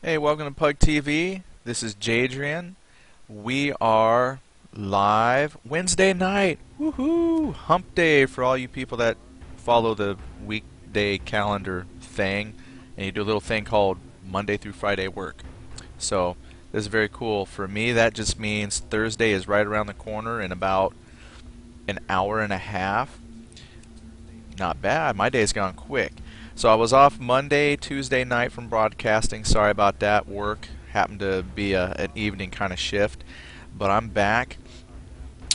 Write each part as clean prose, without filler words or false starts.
Hey, welcome to Pug TV. This is Jadrian. We are live Wednesday night. Woohoo! Hump day for all you people that follow the weekday calendar thing, and you do a little thing called Monday through Friday work. So this is very cool. For me, that just means Thursday is right around the corner in about an hour and a half. Not bad. My day's gone quick. So I was off Monday, Tuesday night from broadcasting. Sorry about that. Work happened to be an evening kind of shift, but I'm back.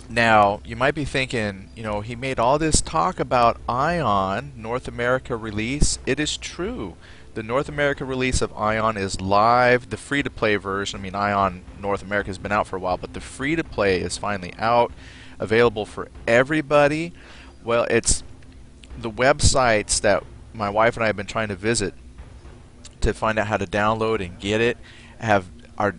Now, you might be thinking, he made all this talk about Ion North America release. It is true. The North America release of Ion is live. The free-to-play version, Ion North America has been out for a while, but the free-to-play is finally out, available for everybody. Well, it's the websites that my wife and I have been trying to visit to find out how to download and get it are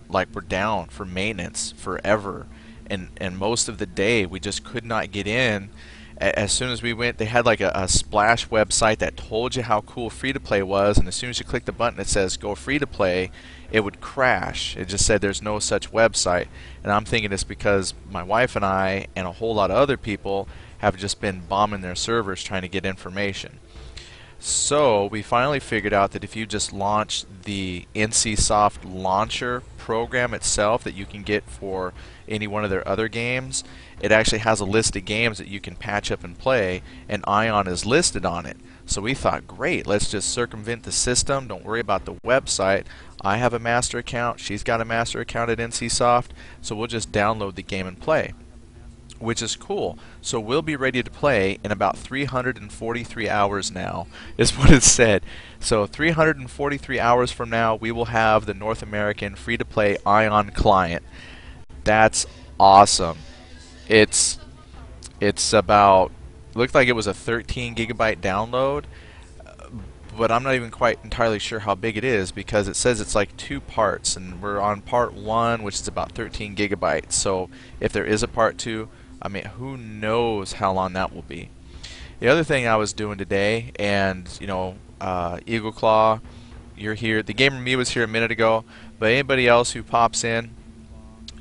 like we're down for maintenance forever, and most of the day we just could not get in. As soon as we went, they had like a splash website that told you how cool free to play was, and as soon as you click the button that says go free to play, it would crash. It just said there's no such website, and I'm thinking it's because my wife and I and a whole lot of other people have just been bombing their servers trying to get information. So we finally figured out that if you just launch the NCSoft launcher program itself that you can get for any one of their other games, it actually has a list of games that you can patch up and play, and Ion is listed on it. So we thought, great, let's just circumvent the system, don't worry about the website. I have a master account, she's got a master account at NCSoft, so we'll just download the game and play, which is cool. So we'll be ready to play in about 343 hours now, is what it said. So 343 hours from now, we will have the North American free-to-play Ion client. That's awesome. It's about, looked like it was a 13 gigabyte download, but I'm not even quite entirely sure how big it is because it says it's like two parts, and we're on part one, which is about 13 gigabytes. So if there is a part two, who knows how long that will be. The other thing I was doing today, and Eagle Claw, you're here. The Gamer Me was here a minute ago, but anybody else who pops in,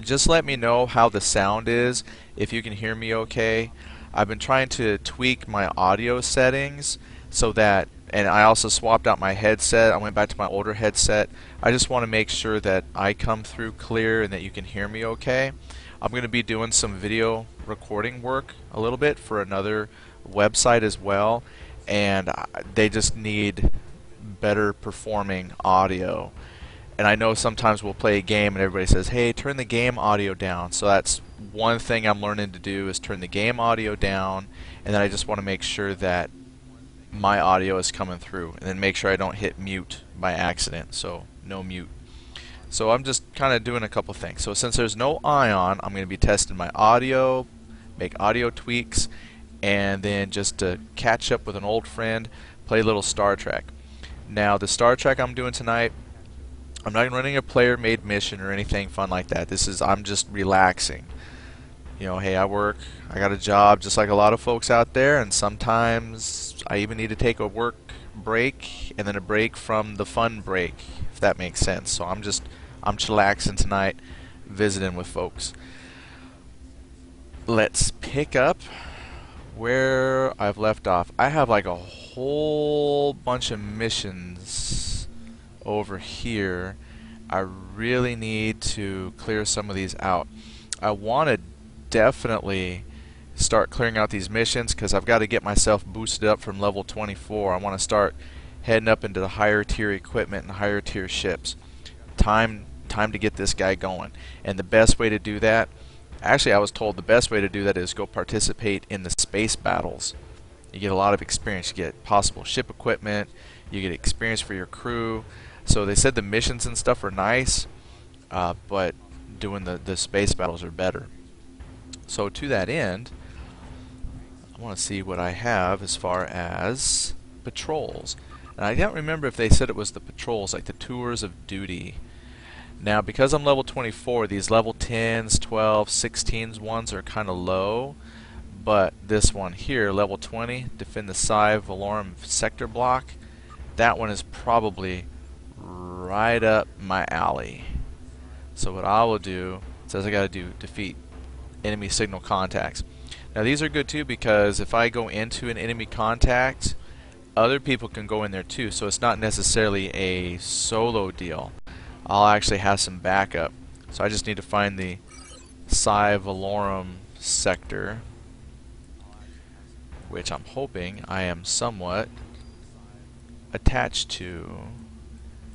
just let me know how the sound is, if you can hear me okay. I've been trying to tweak my audio settings so that, and I also swapped out my headset. I went back to my older headset. I just want to make sure that I come through clear and that you can hear me okay. I'm going to be doing some video recording work a little bit for another website as well, and they just need better performing audio. And I know sometimes we'll play a game and everybody says, hey, turn the game audio down. So that's one thing I'm learning to do, is turn the game audio down, and then I just want to make sure that my audio is coming through, and then make sure I don't hit mute by accident. So no mute. So I'm just kind of doing a couple things. So since there's no Ion, I'm going to be testing my audio, make audio tweaks, and then just to catch up with an old friend, play a little Star Trek. Now the Star Trek I'm doing tonight, I'm not running a player-made mission or anything fun like that. I'm just relaxing. Hey, I work, I got a job just like a lot of folks out there, and sometimes I even need to take a work break and then a break from the fun break, if that makes sense. So I'm chillaxing tonight, visiting with folks. Let's pick up where I've left off. I have like a whole bunch of missions over here. I really need to clear some of these out. I want to definitely start clearing out these missions because I've got to get myself boosted up from level 24. I want to start heading up into the higher tier equipment and higher tier ships. Time to get this guy going. And the best way to do that, actually I was told the best way to do that is go participate in the space battles. You get a lot of experience. You get possible ship equipment, you get experience for your crew. So they said the missions and stuff are nice, but doing the space battles are better. So to that end, I want to see what I have as far as patrols. And I don't remember if they said it was the patrols, like the tours of duty. Now, because I'm level 24, these level 10s, 12s, 16s ones are kind of low. But this one here, level 20, defend the Psi Valorum sector block, that one is probably right up my alley. So what I will do, it says I gotta do defeat enemy signal contacts. Now these are good too, because if I go into an enemy contact, other people can go in there too, so it's not necessarily a solo deal. I'll actually have some backup. So I just need to find the Psi Valorum sector, which I'm hoping I am somewhat attached to.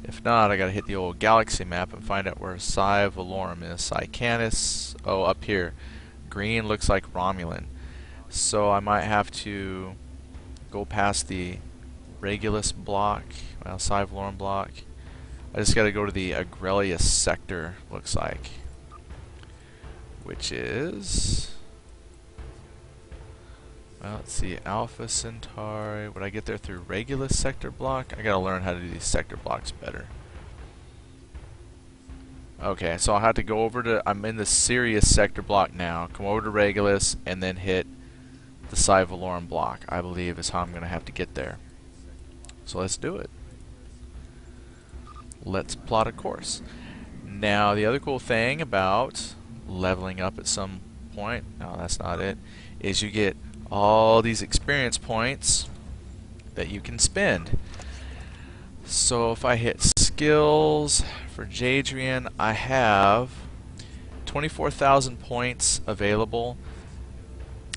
If not, I gotta hit the old galaxy map and find out where Psi Valorum is. Psi Canis, oh, up here. Green looks like Romulan. So I might have to go past the Regulus block, well, Psi Valorum block. I just gotta go to the Agrelius sector, looks like. Which is, well, let's see, Alpha Centauri. Would I get there through Regulus sector block? I gotta learn how to do these sector blocks better. Okay, so I'll have to go over to, I'm in the Sirius sector block now, come over to Regulus, and then hit the Psi Valorum block, I believe is how I'm gonna have to get there. So let's do it. Let's plot a course. Now, the other cool thing about leveling up at some point, no, that's not it, is you get all these experience points that you can spend. So if I hit skills for Jadrian, I have 24,000 points available.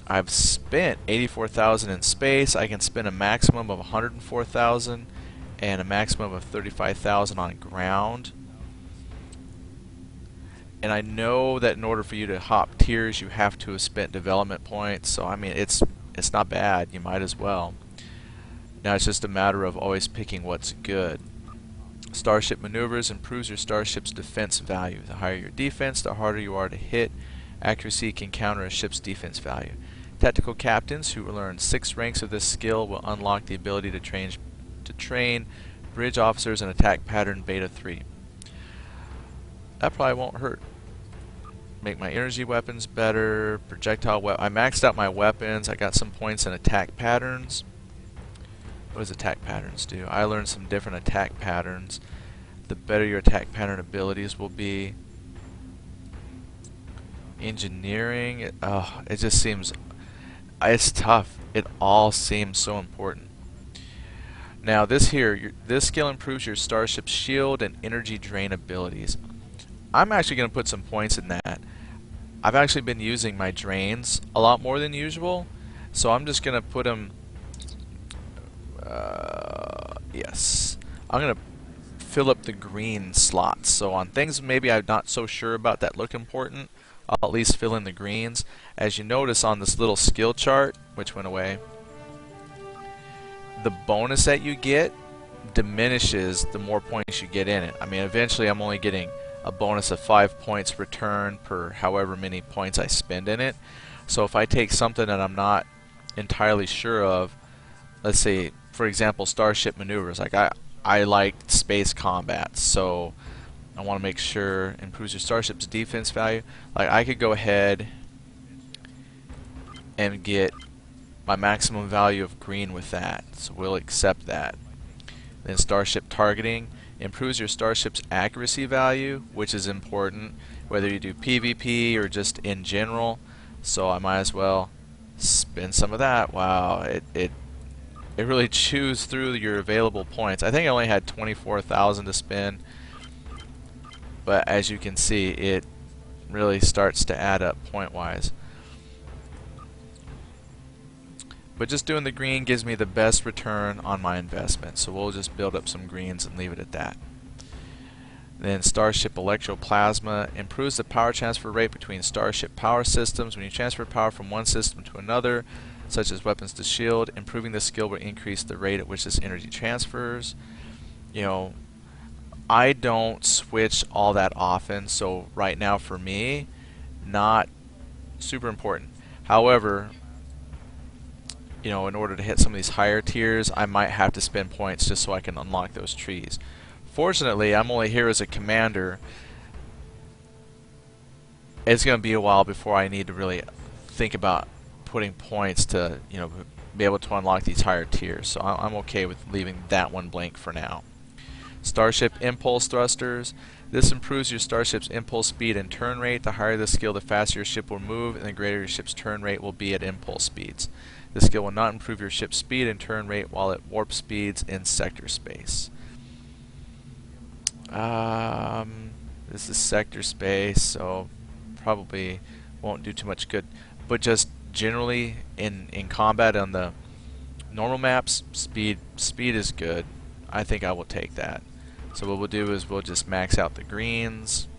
I've spent 84,000 in space. I can spend a maximum of 104,000 and a maximum of 35,000 on ground. And I know that in order for you to hop tiers, you have to have spent development points. So I mean, it's not bad. You might as well. Now it's just a matter of always picking what's good. Starship maneuvers improves your starship's defense value. The higher your defense, the harder you are to hit. Accuracy can counter a ship's defense value. Tactical captains who learn 6 ranks of this skill will unlock the ability to train bridge officers in attack pattern beta 3. That probably won't hurt. Make my energy weapons better. Projectile I maxed out my weapons. I got some points in attack patterns. What does attack patterns do? I learned some different attack patterns. The better your attack pattern abilities will be. Engineering, it just seems, it's tough. It all seems so important. Now this here, this skill improves your starship's shield and energy drain abilities. I'm actually going to put some points in that. I've actually been using my drains a lot more than usual, so I'm just going to put them, yes, I'm going to fill up the green slots. So on things maybe I'm not so sure about that look important, I'll at least fill in the greens. As you notice on this little skill chart, which went away, the bonus that you get diminishes the more points you get in it. I mean, eventually I'm only getting a bonus of 5 points return per however many points I spend in it. So if I take something that I'm not entirely sure of, let's say, for example, starship maneuvers, like I like space combat, so I want to make sure improves your starship's defense value. Like I could go ahead and get my maximum value of green with that, so we'll accept that. Then starship targeting improves your starship's accuracy value, which is important whether you do PvP or just in general, so I might as well spend some of that. Wow, it really chews through your available points. I think I only had 24,000 to spend, but as you can see, it really starts to add up point wise. But just doing the green gives me the best return on my investment, so we'll just build up some greens and leave it at that. Then Starship Electroplasma improves the power transfer rate between Starship power systems. When you transfer power from one system to another, such as weapons to shield, improving the skill will increase the rate at which this energy transfers. You know, I don't switch all that often, so right now for me, not super important. However, you know, in order to hit some of these higher tiers, I might have to spend points just so I can unlock those trees. Fortunately, I'm only here as a commander. It's going to be a while before I need to really think about putting points to, you know, be able to unlock these higher tiers. So I'm okay with leaving that one blank for now. Starship Impulse Thrusters. This improves your starship's impulse speed and turn rate. The higher the skill, the faster your ship will move, and the greater your ship's turn rate will be at impulse speeds. This skill will not improve your ship's speed and turn rate while at warp speeds in sector space. This is sector space, so probably won't do too much good. But just generally in combat on the normal maps, speed is good. I think I will take that. So what we'll do is we'll just max out the greens.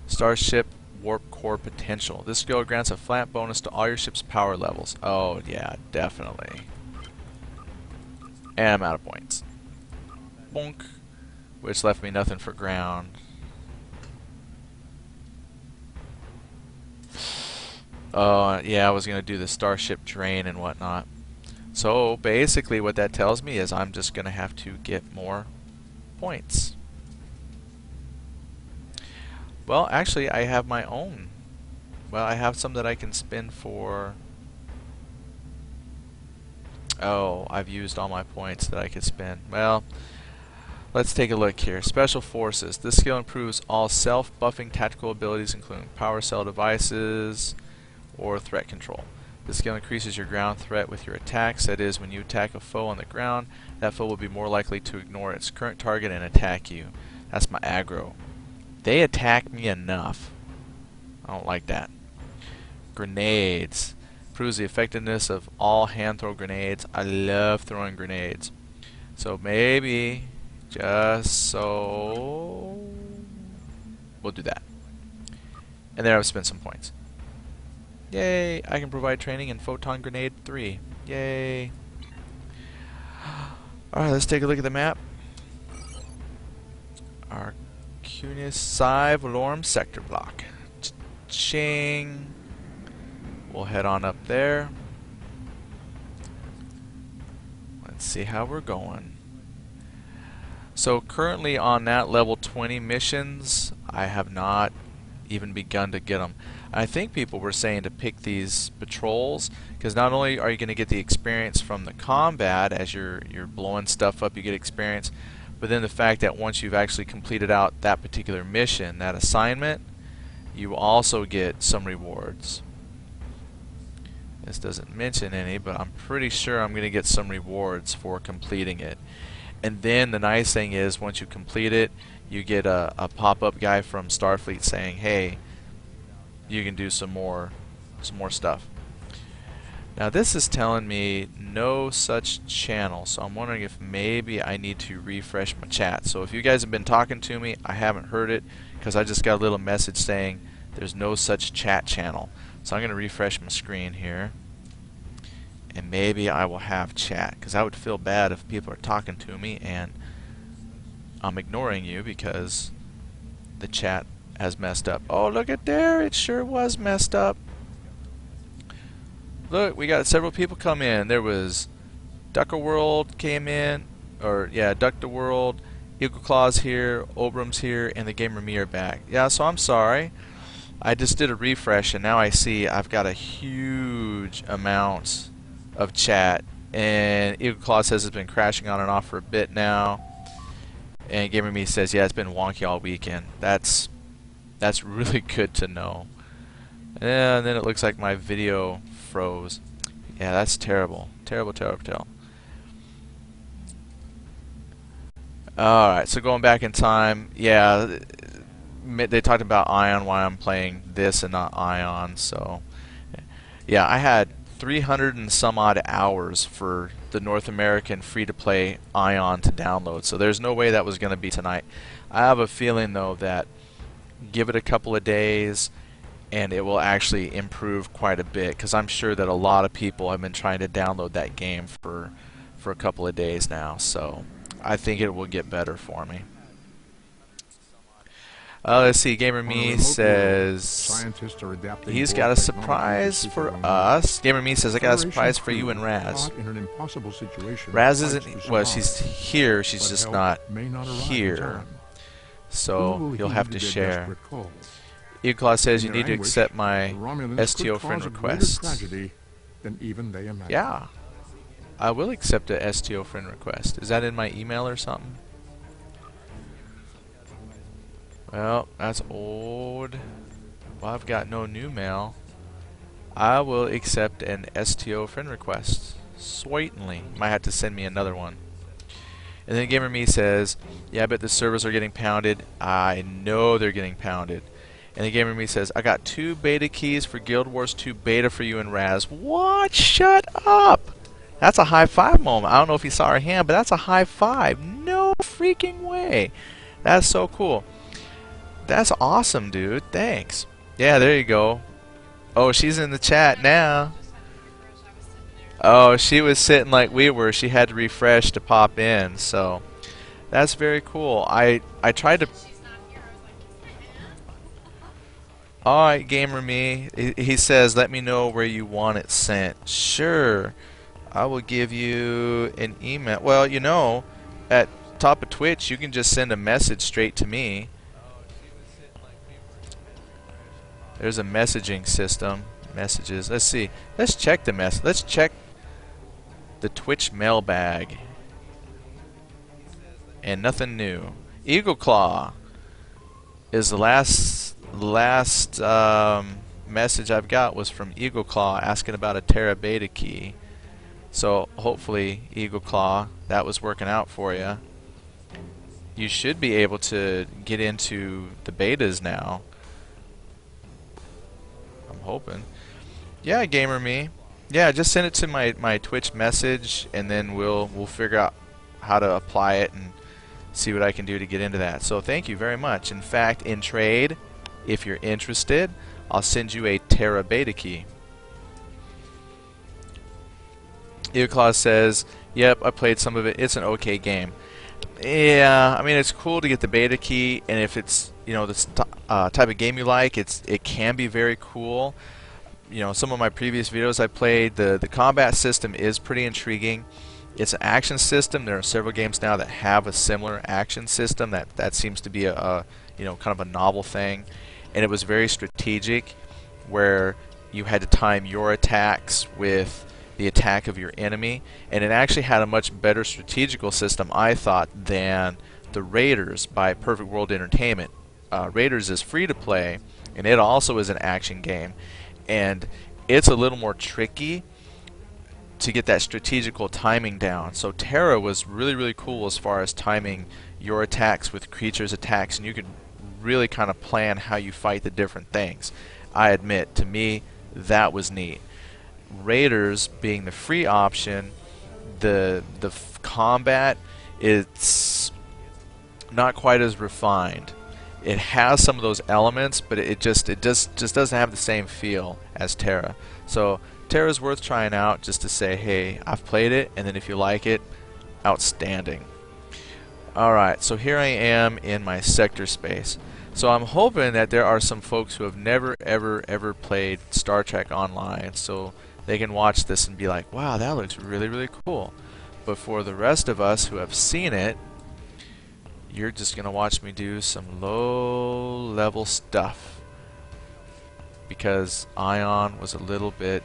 Starship Warp Core Potential. This skill grants a flat bonus to all your ship's power levels. Oh yeah, definitely. And I'm out of points. Bonk. Which left me nothing for ground. Oh yeah, I was gonna do the Starship Drain and whatnot. So basically what that tells me is I'm just gonna have to get more points. Well, actually I have my own. Well, I have some that I can spend for... Oh, I've used all my points that I could spend. Well, let's take a look here. Special Forces. This skill improves all self-buffing tactical abilities including power cell devices or threat control. This skill increases your ground threat with your attacks. That is, when you attack a foe on the ground, that foe will be more likely to ignore its current target and attack you. That's my aggro. They attack me enough. I don't like that. Grenades. Improves the effectiveness of all hand throw grenades. I love throwing grenades. So maybe, just so, we'll do that. And then I'll spend some points. Yay! I can provide training in Photon Grenade 3. Yay! Alright, let's take a look at the map. Arcunius Psi Valorum Sector Block. Ching! We'll head on up there. Let's see how we're going. So currently on that level 20 missions, I have not even begun to get them. I think people were saying to pick these patrols because not only are you going to get the experience from the combat as you're blowing stuff up, you get experience, but then the fact that once you've actually completed out that particular mission, that assignment, you also get some rewards. This doesn't mention any, but I'm pretty sure I'm going to get some rewards for completing it. And then the nice thing is once you complete it, you get a pop-up guy from Starfleet saying, hey, you can do some more stuff. Now this is telling me no such channel, so I'm wondering if maybe I need to refresh my chat. So if you guys have been talking to me, I haven't heard it because I just got a little message saying there's no such chat channel. So I'm going to refresh my screen here and maybe I will have chat, because I would feel bad if people are talking to me and I'm ignoring you because the chat has messed up. Oh, look at there, it sure was messed up. Look, we got several people come in. There was Ducker World came in, or yeah, Ducker World, Eagle Claws here, Obram's here, and the Gamer Me are back. Yeah, so I'm sorry. I just did a refresh and now I see I've got a huge amount of chat, and Eagle Claw says it's been crashing on and off for a bit now, and Gamer Me says yeah, it's been wonky all weekend. That's really good to know. And then it looks like my video froze. Yeah, that's terrible. Terrible. Alright, so going back in time, yeah, they talked about Ion, why I'm playing this and not Ion, so yeah, I had 300 and some odd hours for the North American free-to-play Ion to download, so there's no way that was going to be tonight. I have a feeling though that give it a couple of days and it will actually improve quite a bit, because I'm sure that a lot of people have been trying to download that game for a couple of days now, so I think it will get better for me. Let's see, Gamer Me says he's got a surprise for us. Gamer Me says I got a surprise for you and Raz. Raz isn't, well, she's here, she's just not here. So you'll have to share. Eagleclaw says you need to accept my STO friend request. Yeah, I will accept a STO friend request. Is that in my email or something? Well, that's old. Well, I've got no new mail. I will accept an STO friend request. Sweetly. Might have to send me another one. And then Gamer Me says, yeah, I bet the servers are getting pounded. I know they're getting pounded. And then Gamer Me says, I got 2 beta keys for Guild Wars 2 beta for you and Raz. What? Shut up! That's a high five moment. I don't know if you saw our hand, but that's a high five. No freaking way. That's so cool. That's awesome, dude. Thanks. Yeah, there you go. Oh, she's in the chat now. Oh, she was sitting like we were. She had to refresh to pop in, so that's very cool. I tried to. Alright, Gamer Me. He says, let me know where you want it sent. Sure. I will give you an email. Well, you know, at top of Twitch, you can just send a message straight to me. There's a messaging system. Messages. Let's see. Let's check the mess. Let's check the Twitch mailbag. And nothing new. Eagle Claw is the last message I've got was from Eagle Claw asking about a Terra beta key. So hopefully, Eagle Claw, that was working out for you. You should be able to get into the betas now. I'm hoping. Yeah, Gamer Me. Yeah, just send it to my Twitch message, and then we'll figure out how to apply it and see what I can do to get into that. So thank you very much. In fact, in trade, if you're interested, I'll send you a Terra beta key. Eoclaw says, yep, I played some of it. It's an okay game. Yeah, I mean, it's cool to get the beta key, and if it's, you know, this type of game you like, it can be very cool. You know, some of my previous videos I played, the combat system is pretty intriguing. It's an action system. There are several games now that have a similar action system. That seems to be a you know, kind of a novel thing, and it was very strategic, where you had to time your attacks with the attack of your enemy, and it actually had a much better strategical system, I thought, than the Raiders by Perfect World Entertainment. Raiders is free to play, and it also is an action game, and it's a little more tricky to get that strategical timing down. So Terra was really cool as far as timing your attacks with creatures' attacks, and you could really kind of plan how you fight the different things. I admit, to me, that was neat. Raiders being the free option, the combat, it's not quite as refined. It has some of those elements, but it just doesn't have the same feel as Terra. So Terra's worth trying out, just to say, hey, I've played it, and then if you like it, outstanding. Alright, so here I am in my sector space. So I'm hoping that there are some folks who have never ever played Star Trek Online, so they can watch this and be like, wow, that looks really cool. But for the rest of us who have seen it, you're just gonna watch me do some low level stuff, because Ion was a little bit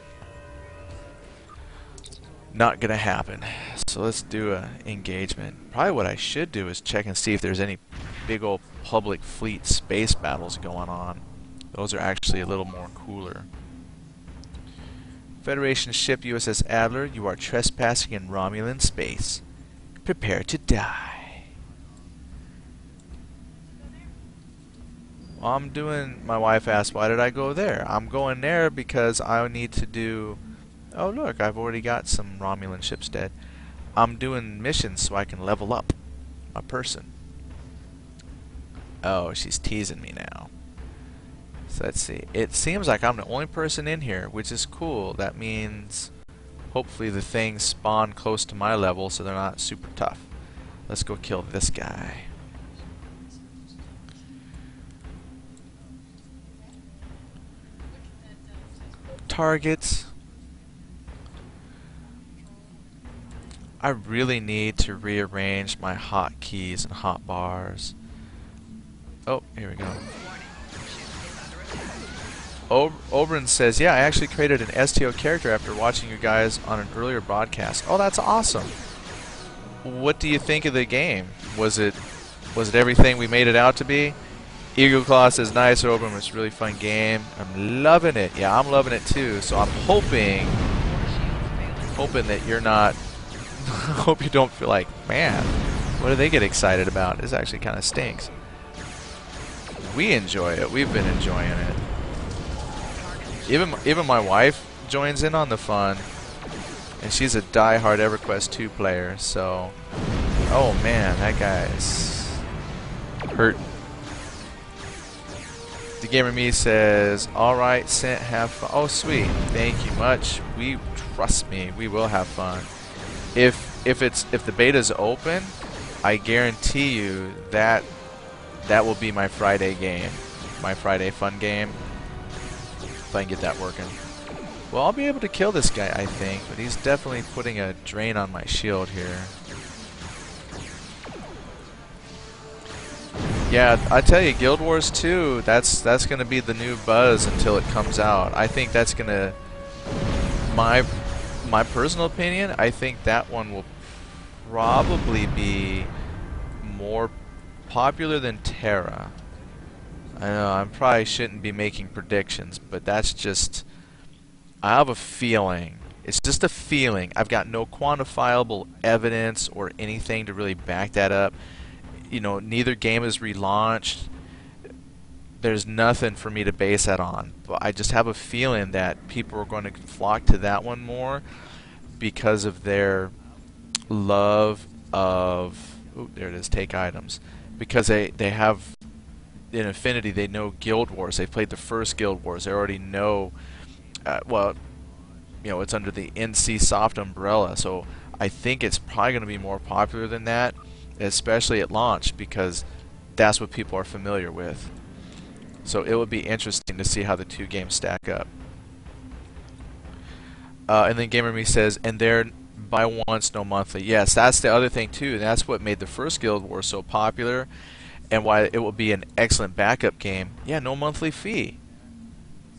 not gonna happen. So let's do a engagement. Probably what I should do is check and see if there's any big old public fleet space battles going on. Those are actually a little more cooler. Federation ship USS Adler, you are trespassing in Romulan space. Prepare to die. Well, I'm doing, my wife asked, why did I go there? I'm going there because I need to do, oh look, I've already got some Romulan ships dead. I'm doing missions so I can level up my person. Oh, she's teasing me now. So let's see. It seems like I'm the only person in here, which is cool. That means hopefully the things spawn close to my level so they're not super tough. Let's go kill this guy. Targets. I really need to rearrange my hotkeys and hotbars. Oh, here we go. Oberon says, yeah, I actually created an STO character after watching you guys on an earlier broadcast. Oh, that's awesome. What do you think of the game? Was it everything we made it out to be? Eagle Claw says, nice Open, it's a really fun game. I'm loving it. Yeah, I'm loving it too. So I'm hoping that you're not, I hope you don't feel like, man, what do they get excited about? This actually kind of stinks. We enjoy it. We've been enjoying it. Even my wife joins in on the fun, and she's a die-hard EverQuest 2 player. So, oh man, that guy's hurting. The Gamer Me says, "All right, Sent, have fun." Oh, sweet. Thank you much. Trust me, we will have fun. If the beta's open, I guarantee you that will be my Friday game, my Friday fun game. If I can get that working. Well, I'll be able to kill this guy, I think, but he's definitely putting a drain on my shield here. Yeah, I tell you, Guild Wars 2, that's going to be the new buzz until it comes out. I think that's going to, my personal opinion, I think that one will probably be more popular than Terra. I know I probably shouldn't be making predictions, but that's just, I have a feeling. It's just a feeling. I've got no quantifiable evidence or anything to really back that up. You know, neither game is relaunched. There's nothing for me to base that on. But I just have a feeling that people are going to flock to that one more because of their love of, ooh, there it is, take items. Because they have, in Affinity, they know Guild Wars. They've played the first Guild Wars. They already know, well, you know, it's under the NC Soft umbrella. So I think it's probably going to be more popular than that, especially at launch, because that's what people are familiar with. So it would be interesting to see how the two games stack up. And then Gamer Me says, and they're buy once, no monthly. Yes, that's the other thing too. That's what made the first Guild Wars so popular, and why it will be an excellent backup game. Yeah, no monthly fee.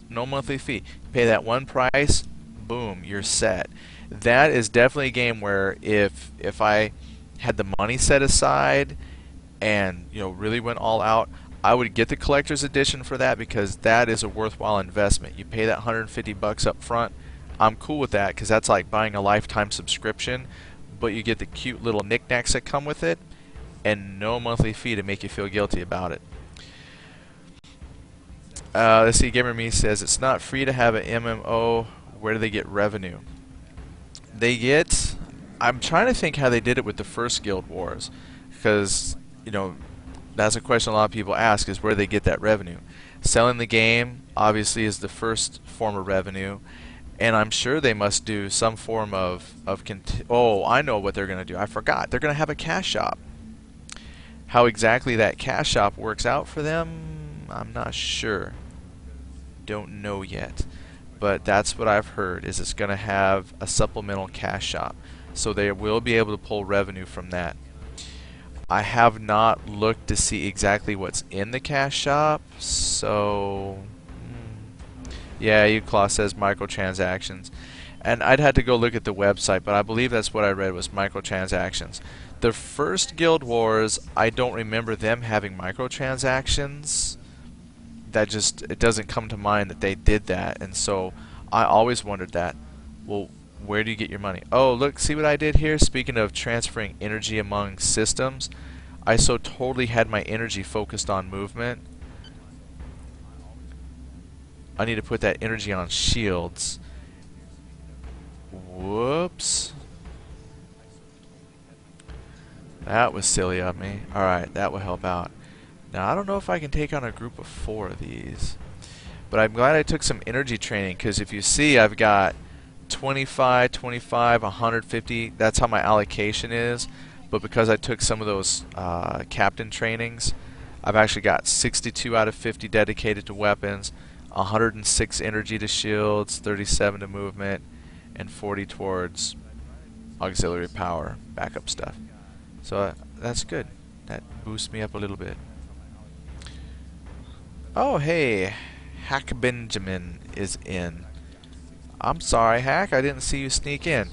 No monthly fee. You pay that one price, boom, you're set. That is definitely a game where if I had the money set aside and, you know, really went all out, I would get the collector's edition for that, because that is a worthwhile investment. You pay that 150 bucks up front. I'm cool with that, because that's like buying a lifetime subscription, but you get the cute little knickknacks that come with it and no monthly fee to make you feel guilty about it. Let's see, Gamer Me says, it's not free to have an MMO. Where do they get revenue? They get, I'm trying to think how they did it with the first Guild Wars, because, you know, that's a question a lot of people ask, is where they get that revenue. Selling the game obviously is the first form of revenue, and I'm sure they must do some form of oh, I know what they're going to do. I forgot. They're going to have a cash shop. How exactly that cash shop works out for them, I'm not sure. Don't know yet. But that's what I've heard, is it's going to have a supplemental cash shop. So they will be able to pull revenue from that. I have not looked to see exactly what's in the cash shop, so yeah, Uclaw says microtransactions, and I'd had to go look at the website, but I believe that's what I read was microtransactions. The first Guild Wars, I don't remember them having microtransactions. That just, it doesn't come to mind that they did that, and so I always wondered that. Well, where do you get your money? Oh, look, see what I did here? Speaking of transferring energy among systems, I so totally had my energy focused on movement. I need to put that energy on shields. Whoops. That was silly of me. Alright, that will help out. Now, I don't know if I can take on a group of 4 of these, but I'm glad I took some energy training, because if you see, I've got 25, 25, 150. That's how my allocation is. But because I took some of those captain trainings, I've actually got 62 out of 50 dedicated to weapons, 106 energy to shields, 37 to movement, and 40 towards auxiliary power, backup stuff. So that's good. That boosts me up a little bit. Oh, hey, Hack Benjamin is in. I'm sorry, Hack, I didn't see you sneak in.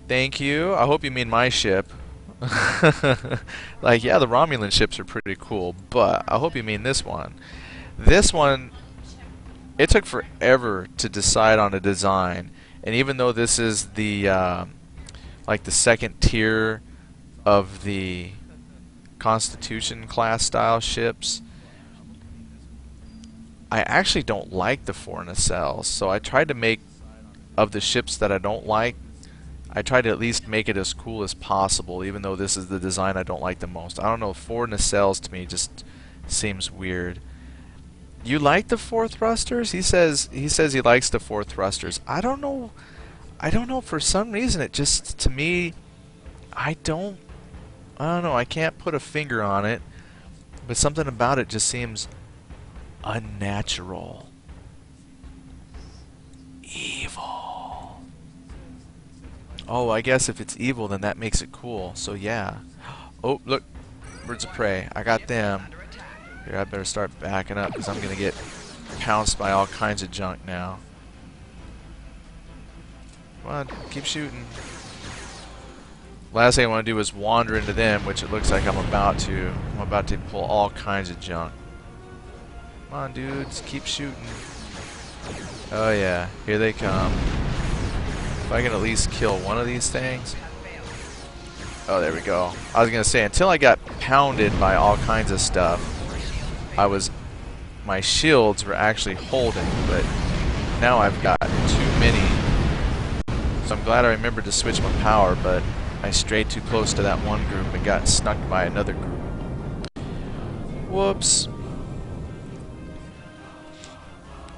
Thank you. I hope you mean my ship. Like, yeah, the Romulan ships are pretty cool, but I hope you mean this one. This one, it took forever to decide on a design, and even though this is the like the second tier of the Constitution class style ships, I actually don't like the 4 nacelles. So I tried to make, of the ships that I don't like, I tried to at least make it as cool as possible, even though this is the design I don't like the most. I don't know, 4 nacelles to me just seems weird. You like the 4 thrusters? He says he likes the 4 thrusters. I don't know. For some reason, it just, to me, I don't know. I can't put a finger on it, but something about it just seems unnatural. Evil. Oh, I guess if it's evil, then that makes it cool. So yeah. Oh, look. Birds of prey. I got them. Here, I better start backing up because I'm going to get pounced by all kinds of junk now. Come on, keep shooting. Last thing I want to do is wander into them, which it looks like I'm about to. I'm about to pull all kinds of junk. Come on, dudes, keep shooting. Oh yeah, here they come. If I can at least kill one of these things. Oh, there we go. I was going to say, until I got pounded by all kinds of stuff, my shields were actually holding, but now I've got too many. So I'm glad I remembered to switch my power, but I strayed too close to that one group and got snuck by another group. Whoops.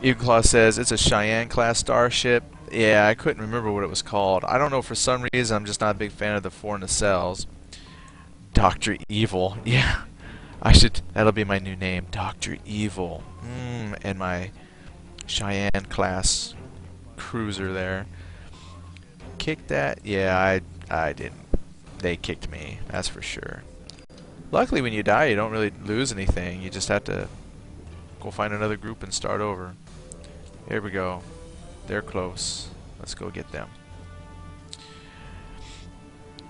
Eagleclaw says it's a Cheyenne class starship. Yeah, I couldn't remember what it was called. I don't know, for some reason I'm just not a big fan of the 4 nacelles. Dr. Evil. Yeah. That'll be my new name, Dr. Evil. And my Cheyenne class cruiser there. Kicked that? Yeah, I didn't. They kicked me, that's for sure. Luckily when you die you don't really lose anything. You just have to go find another group and start over. Here we go. They're close. Let's go get them.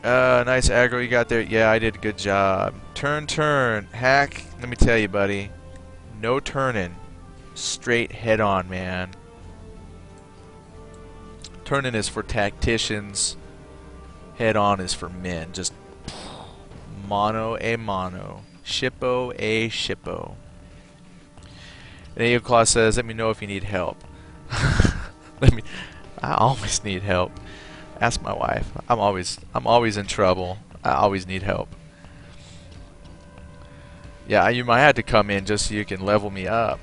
Nice aggro you got there. Yeah, I did a good job. Turn. Hack, let me tell you, buddy. No turning. Straight head on, man. Turning is for tacticians. Head on is for men. Just mono a mono. Shippo a shippo. And Eagleclaw says, let me know if you need help. I always need help. Ask my wife. I'm always in trouble. I always need help. Yeah, you might have to come in just so you can level me up.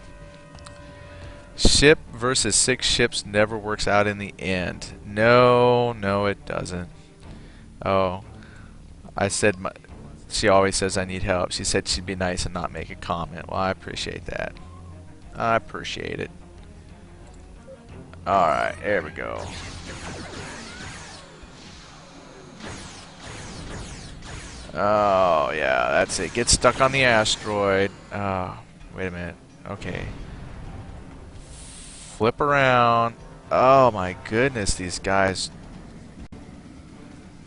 Ship versus 6 ships never works out in the end. No, it doesn't. Oh, she always says I need help. She said she'd be nice and not make a comment. Well, I appreciate that. I appreciate it. Alright, there we go. Oh, yeah, that's it. Get stuck on the asteroid. Oh, wait a minute. Okay. Flip around. Oh my goodness, these guys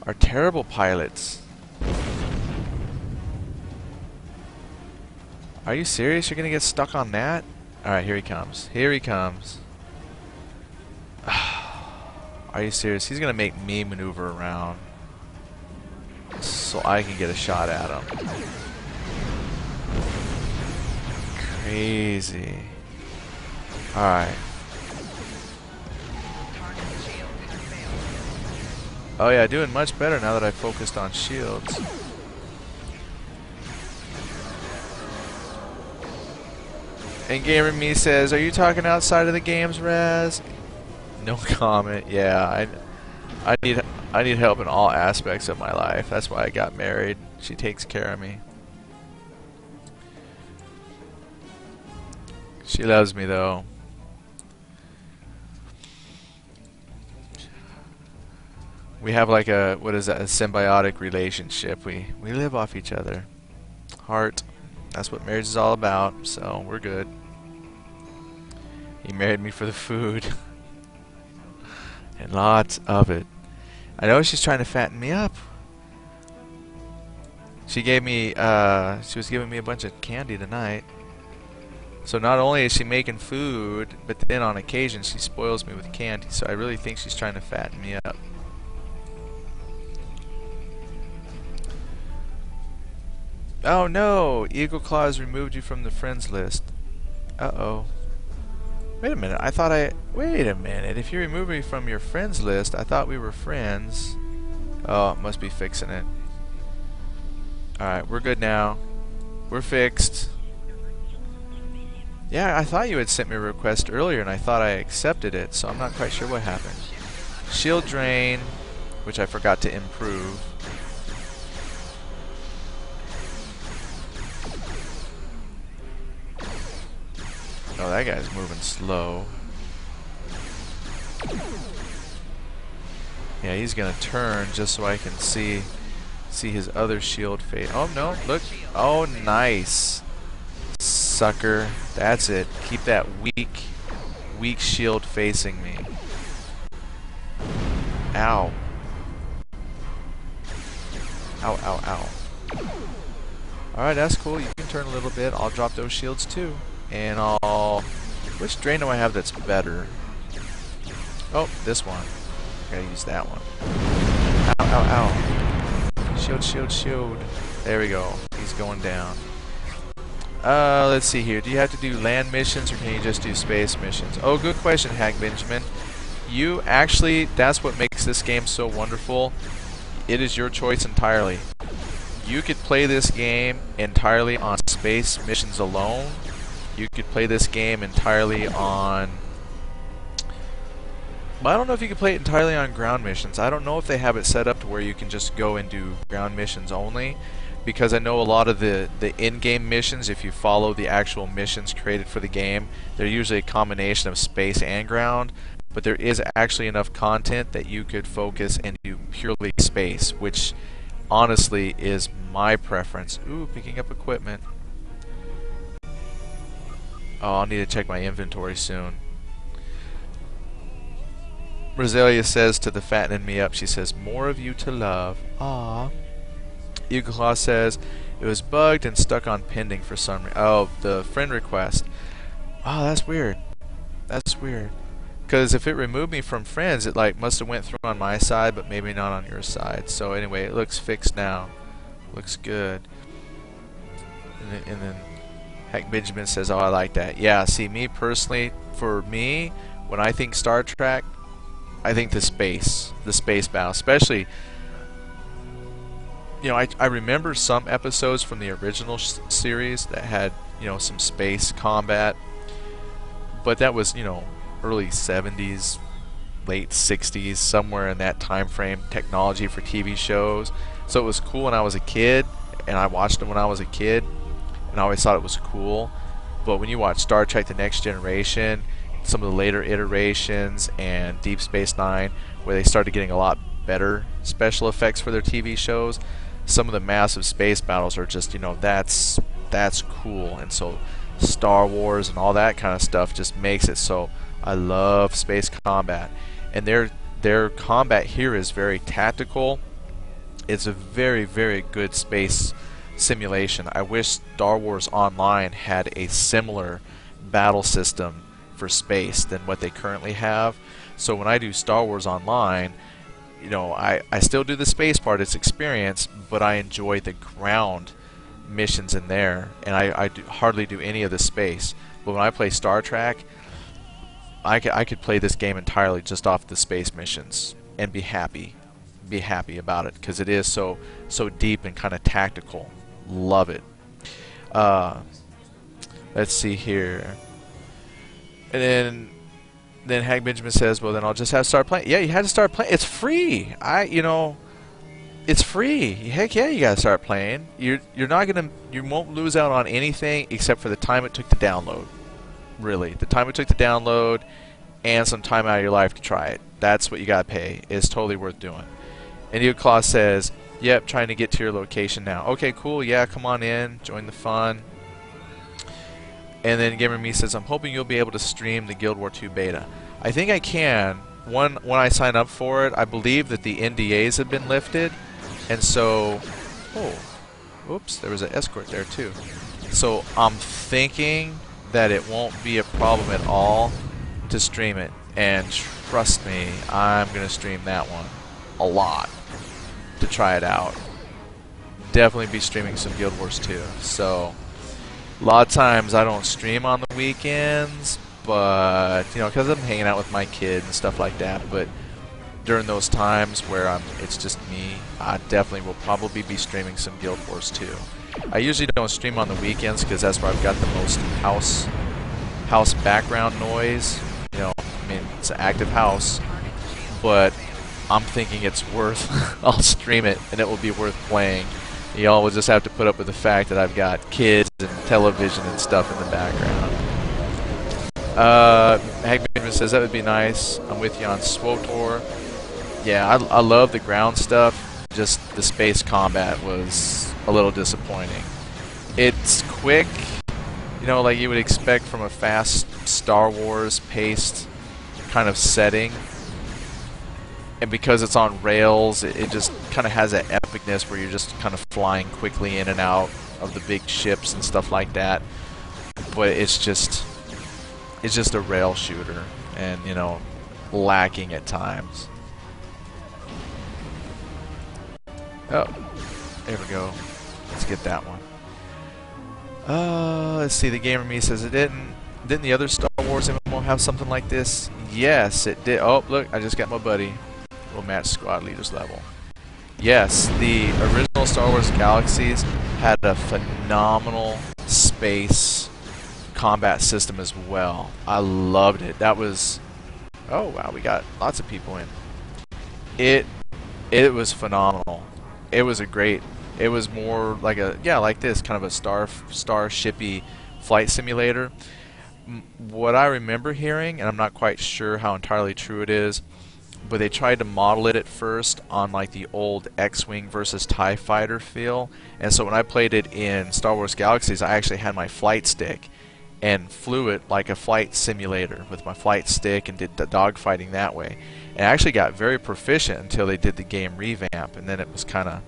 are terrible pilots. Are you serious? You're gonna get stuck on that? Alright, here he comes. Here he comes. Are you serious? He's gonna make me maneuver around so I can get a shot at him. Crazy. Alright. Oh yeah, doing much better now that I focused on shields. And Gamer Me says, are you talking outside of the games, Raz? No comment. Yeah, I need help in all aspects of my life. That's why I got married. She takes care of me. She loves me though. We have like a, what is that, a symbiotic relationship. We live off each other. Heart. That's what marriage is all about, so we're good. He married me for the food. And lots of it. I know she's trying to fatten me up. She gave me, she was giving me a bunch of candy tonight. So not only is she making food, but then on occasion she spoils me with candy. So I really think she's trying to fatten me up. Oh no! Eagle Claw has removed you from the friends list. Uh-oh. Wait a minute, wait a minute, if you remove me from your friends list, I thought we were friends. Oh, must be fixing it. Alright, we're good now. We're fixed. Yeah, I thought you had sent me a request earlier and I thought I accepted it, so I'm not quite sure what happened. Shield drain, which I forgot to improve. Oh, that guy's moving slow. Yeah, he's gonna turn just so I can see his other shield fade. Oh no, look. Oh, nice. Sucker. That's it. Keep that weak shield facing me. Ow. Ow, ow, ow. Alright, that's cool. You can turn a little bit. I'll drop those shields too. And I'll... Which drain do I have that's better? Oh, this one. I gotta use that one. Ow, ow, ow. Shield, shield, shield. There we go. He's going down. Let's see here. Do you have to do land missions or can you just do space missions? Oh, good question, Hack Benjamin. You actually, that's what makes this game so wonderful. It is your choice entirely. You could play this game entirely on space missions alone. You could play this game entirely on... Well, I don't know if you can play it entirely on ground missions. I don't know if they have it set up to where you can just go and do ground missions only. Because I know a lot of the in-game missions, if you follow the actual missions created for the game, they're usually a combination of space and ground. But there is actually enough content that you could focus and do purely space, which honestly is my preference. Ooh, picking up equipment. Oh, I'll need to check my inventory soon. Roselia says to the fattening me up, she says, more of you to love. Aww. Eagle Claw says, it was bugged and stuck on pending for some reason. Oh, the friend request. Oh, that's weird. That's weird. Because if it removed me from friends, it like must have went through on my side, but maybe not on your side. So anyway, it looks fixed now. Looks good. And then Hack Benjamin says, oh, I like that. Yeah, see, me personally, for me, when I think Star Trek, I think the space battle, especially, you know, I remember some episodes from the original series that had, you know, some space combat, but that was, you know, early 70s, late 60s, somewhere in that time frame, technology for TV shows. So it was cool when I was a kid, and I watched them when I was a kid, and I always thought it was cool. But when you watch Star Trek The Next Generation, some of the later iterations, and Deep Space Nine, where they started getting a lot better special effects for their TV shows, some of the massive space battles are just, you know, that's cool. And so Star Wars and all that kind of stuff just makes it so I love space combat. And their combat here is very tactical. It's a very, very good space simulation. I wish Star Wars Online had a similar battle system for space than what they currently have. So when I do Star Wars Online, you know, I still do the space part, it's experience, but I enjoy the ground missions in there, and I hardly do any of the space. But when I play Star Trek, I could play this game entirely just off the space missions and be happy about it, because it is so deep and kind of tactical. Love it. Let's see here. And then Hag Benjamin says, well, then I'll just have to start playing. Yeah, you had to start playing. It's free. It's free. Heck yeah, you gotta start playing. You won't lose out on anything except for the time it took to download. Really, the time it took to download and some time out of your life to try it. That's what you gotta pay. It's totally worth doing. And Eagle Claw says, yep, trying to get to your location now. Okay, cool. Yeah, come on in. Join the fun. And then Gamer Me says, I'm hoping you'll be able to stream the Guild War 2 beta. I think I can. When I sign up for it, I believe that the NDAs have been lifted. And so... Oh. Oops, there was an escort there too. So I'm thinking that it won't be a problem at all to stream it. And trust me, I'm going to stream that one a lot to try it out. Definitely be streaming some Guild Wars 2. So a lot of times I don't stream on the weekends, but you know, because I'm hanging out with my kid and stuff like that. But during those times where it's just me, I definitely will probably be streaming some Guild Wars 2. I usually don't stream on the weekends because that's where I've got the most house background noise. You know, I mean, it's an active house, but I'm thinking it's worth. I'll stream it and it will be worth playing. Y'all will just have to put up with the fact that I've got kids and television and stuff in the background. Hagman says that would be nice. I'm with you on SWTOR. Yeah, I love the ground stuff. Just the space combat was a little disappointing. It's quick, you know, like you would expect from a fast Star Wars paced kind of setting. And because it's on rails, it just kind of has that epicness where you're just kind of flying quickly in and out of the big ships and stuff like that. But it's just a rail shooter, and you know, lacking at times. Oh, there we go. Let's get that one. Let's see. The Gamer Me says it didn't. Didn't the other Star Wars MMO have something like this? Yes, it did. Oh, look! I just got my buddy. We'll match squad leaders level. Yes, the original Star Wars Galaxies had a phenomenal space combat system as well. I loved it. That was... Oh, wow, we got lots of people in. It was phenomenal. It was a great... It was more like a... Yeah, like this, kind of a starshipy flight simulator. What I remember hearing, and I'm not quite sure how entirely true it is, but they tried to model it at first on like the old X-Wing versus TIE Fighter feel. And so when I played it in Star Wars Galaxies, I actually had my flight stick and flew it like a flight simulator with my flight stick and did the dogfighting that way. And I actually got very proficient until they did the game revamp, and then it was kind of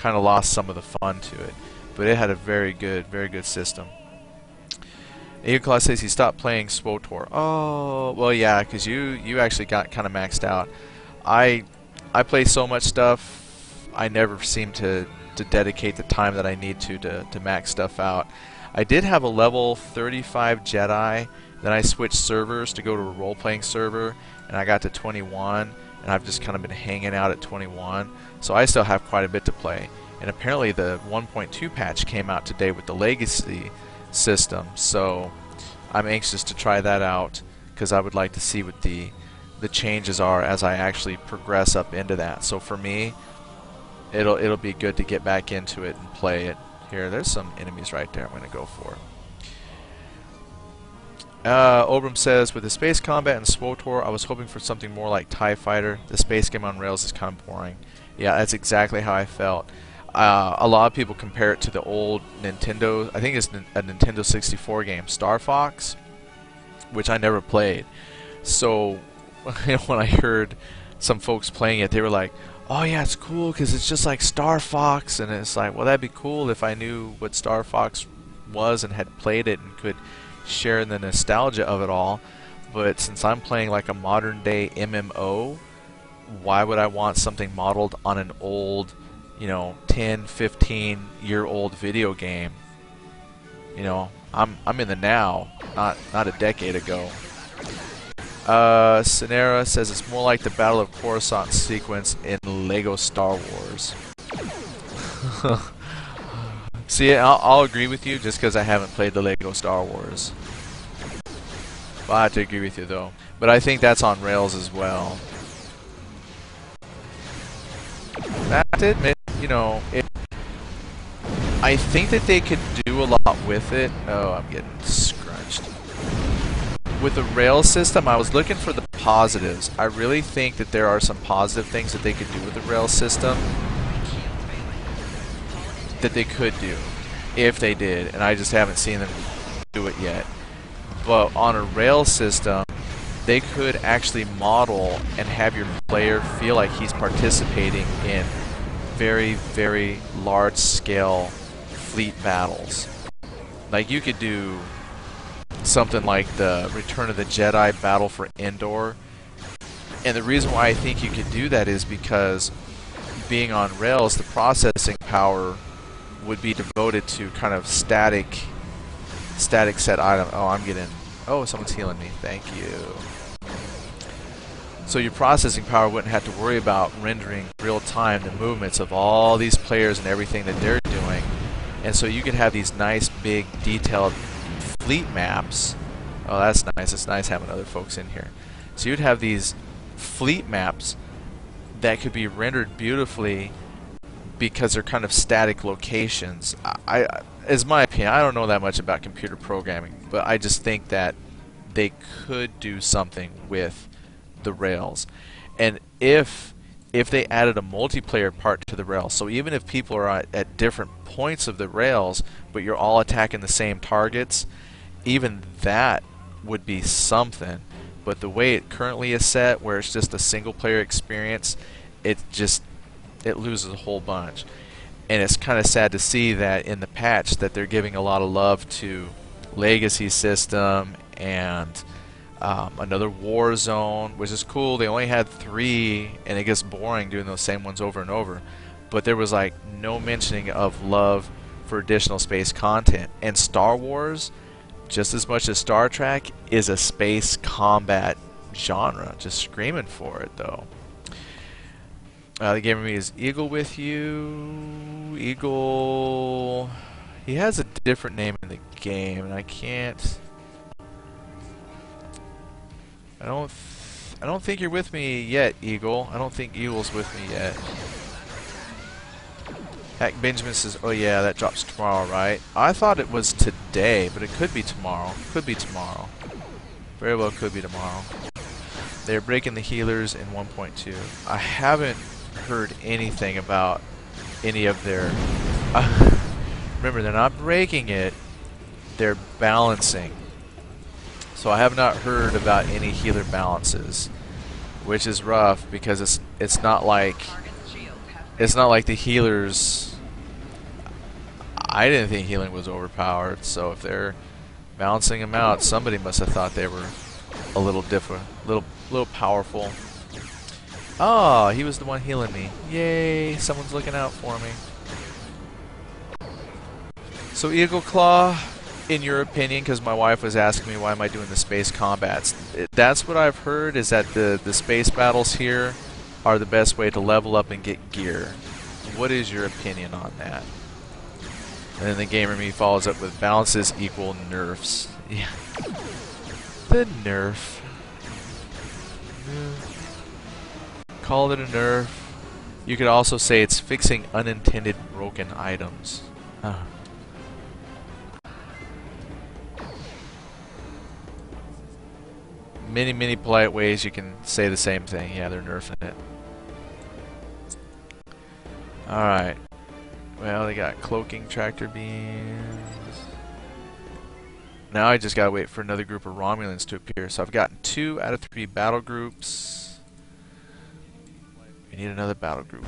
lost some of the fun to it. But it had a very good system. Claus says he stopped playing SWTOR. Oh, well, yeah, because you actually got kind of maxed out. I play so much stuff, I never seem to dedicate the time that I need to max stuff out. I did have a level 35 Jedi, then I switched servers to go to a role-playing server, and I got to 21, and I've just kind of been hanging out at 21, so I still have quite a bit to play. And apparently the 1.2 patch came out today with the Legacy system, so I'm anxious to try that out because I would like to see what the changes are as I actually progress up into that. So for me, it'll be good to get back into it and play it. Here, there's some enemies right there I'm going to go for. Obram says, with the space combat and SWTOR, I was hoping for something more like TIE Fighter. The space game on rails is kind of boring. Yeah, that's exactly how I felt. A lot of people compare it to the old Nintendo, I think it's a Nintendo 64 game, Star Fox, which I never played. So when I heard some folks playing it, they were like, oh yeah, it's cool because it's just like Star Fox. And it's like, well, that'd be cool if I knew what Star Fox was and had played it and could share in the nostalgia of it all. But since I'm playing like a modern day MMO, why would I want something modeled on an old, you know, 10, 15 year old video game? You know, I'm in the now, not a decade ago. Cinera says it's more like the Battle of Coruscant sequence in Lego Star Wars. See, I'll agree with you just because I haven't played the Lego Star Wars. I have to agree with you though. But I think that's on rails as well. I have to admit, you know, I think that they could do a lot with it. Oh, I'm getting scrunched. With the rail system, I was looking for the positives. I really think that there are some positive things that they could do with the rail system that they could do if they did, and I just haven't seen them do it yet. But on a rail system, they could actually model and have your player feel like he's participating in very, very large scale fleet battles. Like you could do something like the Return of the Jedi battle for Endor. And the reason why I think you could do that is because being on rails, the processing power would be devoted to kind of static set item. Oh, someone's healing me. Thank you. So your processing power wouldn't have to worry about rendering real time the movements of all these players and everything that they're doing. And so you could have these nice, big, detailed fleet maps. Oh, that's nice. It's nice having other folks in here. So you'd have these fleet maps that could be rendered beautifully because they're kind of static locations. As my opinion, I don't know that much about computer programming, but I just think that they could do something with the rails. And if they added a multiplayer part to the rails, so even if people are at different points of the rails, but you're all attacking the same targets, even that would be something. But the way it currently is set, where it's just a single player experience, it loses a whole bunch. And it's kind of sad to see that in the patch that they're giving a lot of love to Legacy System and another War Zone, which is cool. They only had 3, and it gets boring doing those same ones over and over. But there was like no mentioning of love for additional space content. And Star Wars, just as much as Star Trek, is a space combat genre. Just screaming for it, though. The gamer me is Eagle with you. Eagle. He has a different name in the game, and I can't. I don't think you're with me yet, Eagle. I don't think Eagle's with me yet. Hack Benjamin says, "Oh yeah, that drops tomorrow, right?" I thought it was today, but it could be tomorrow. Could be tomorrow. Very well, could be tomorrow. They're breaking the healers in 1.2. I haven't heard anything about any of their. Remember, they're not breaking it; they're balancing. So I have not heard about any healer balances, which is rough because it's not like the healers. I didn't think healing was overpowered, so if they're balancing them out, somebody must have thought they were a little different, little powerful. Oh, he was the one healing me. Yay, someone's looking out for me. So Eagle Claw, in your opinion, because my wife was asking me why am I doing the space combats, that's what I've heard, is that the space battles here are the best way to level up and get gear. What is your opinion on that? And then the gamer me follows up with balances equal nerfs. Yeah. The nerf. Call it a nerf. You could also say it's fixing unintended broken items. Many polite ways you can say the same thing. Yeah, they're nerfing it. Alright. Well, they got cloaking tractor beams. Now I just gotta wait for another group of Romulans to appear. So I've gotten 2 out of 3 battle groups. We need another battle group.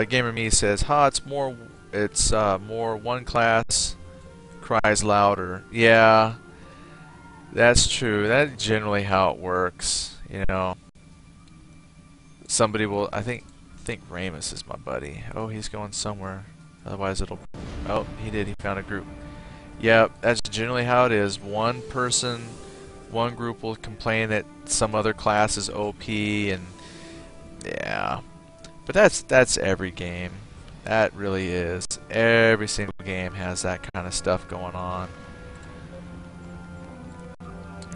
Gamer Me says, "Ha, it's more one class cries louder." Yeah, that's true. That's generally how it works. You know, somebody will. I think Ramus is my buddy. Oh, he's going somewhere. Otherwise, it'll. Oh, he did. He found a group. Yeah, that's generally how it is. One group will complain that some other class is OP, and yeah. But that's every game. That really is. Every single game has that kind of stuff going on.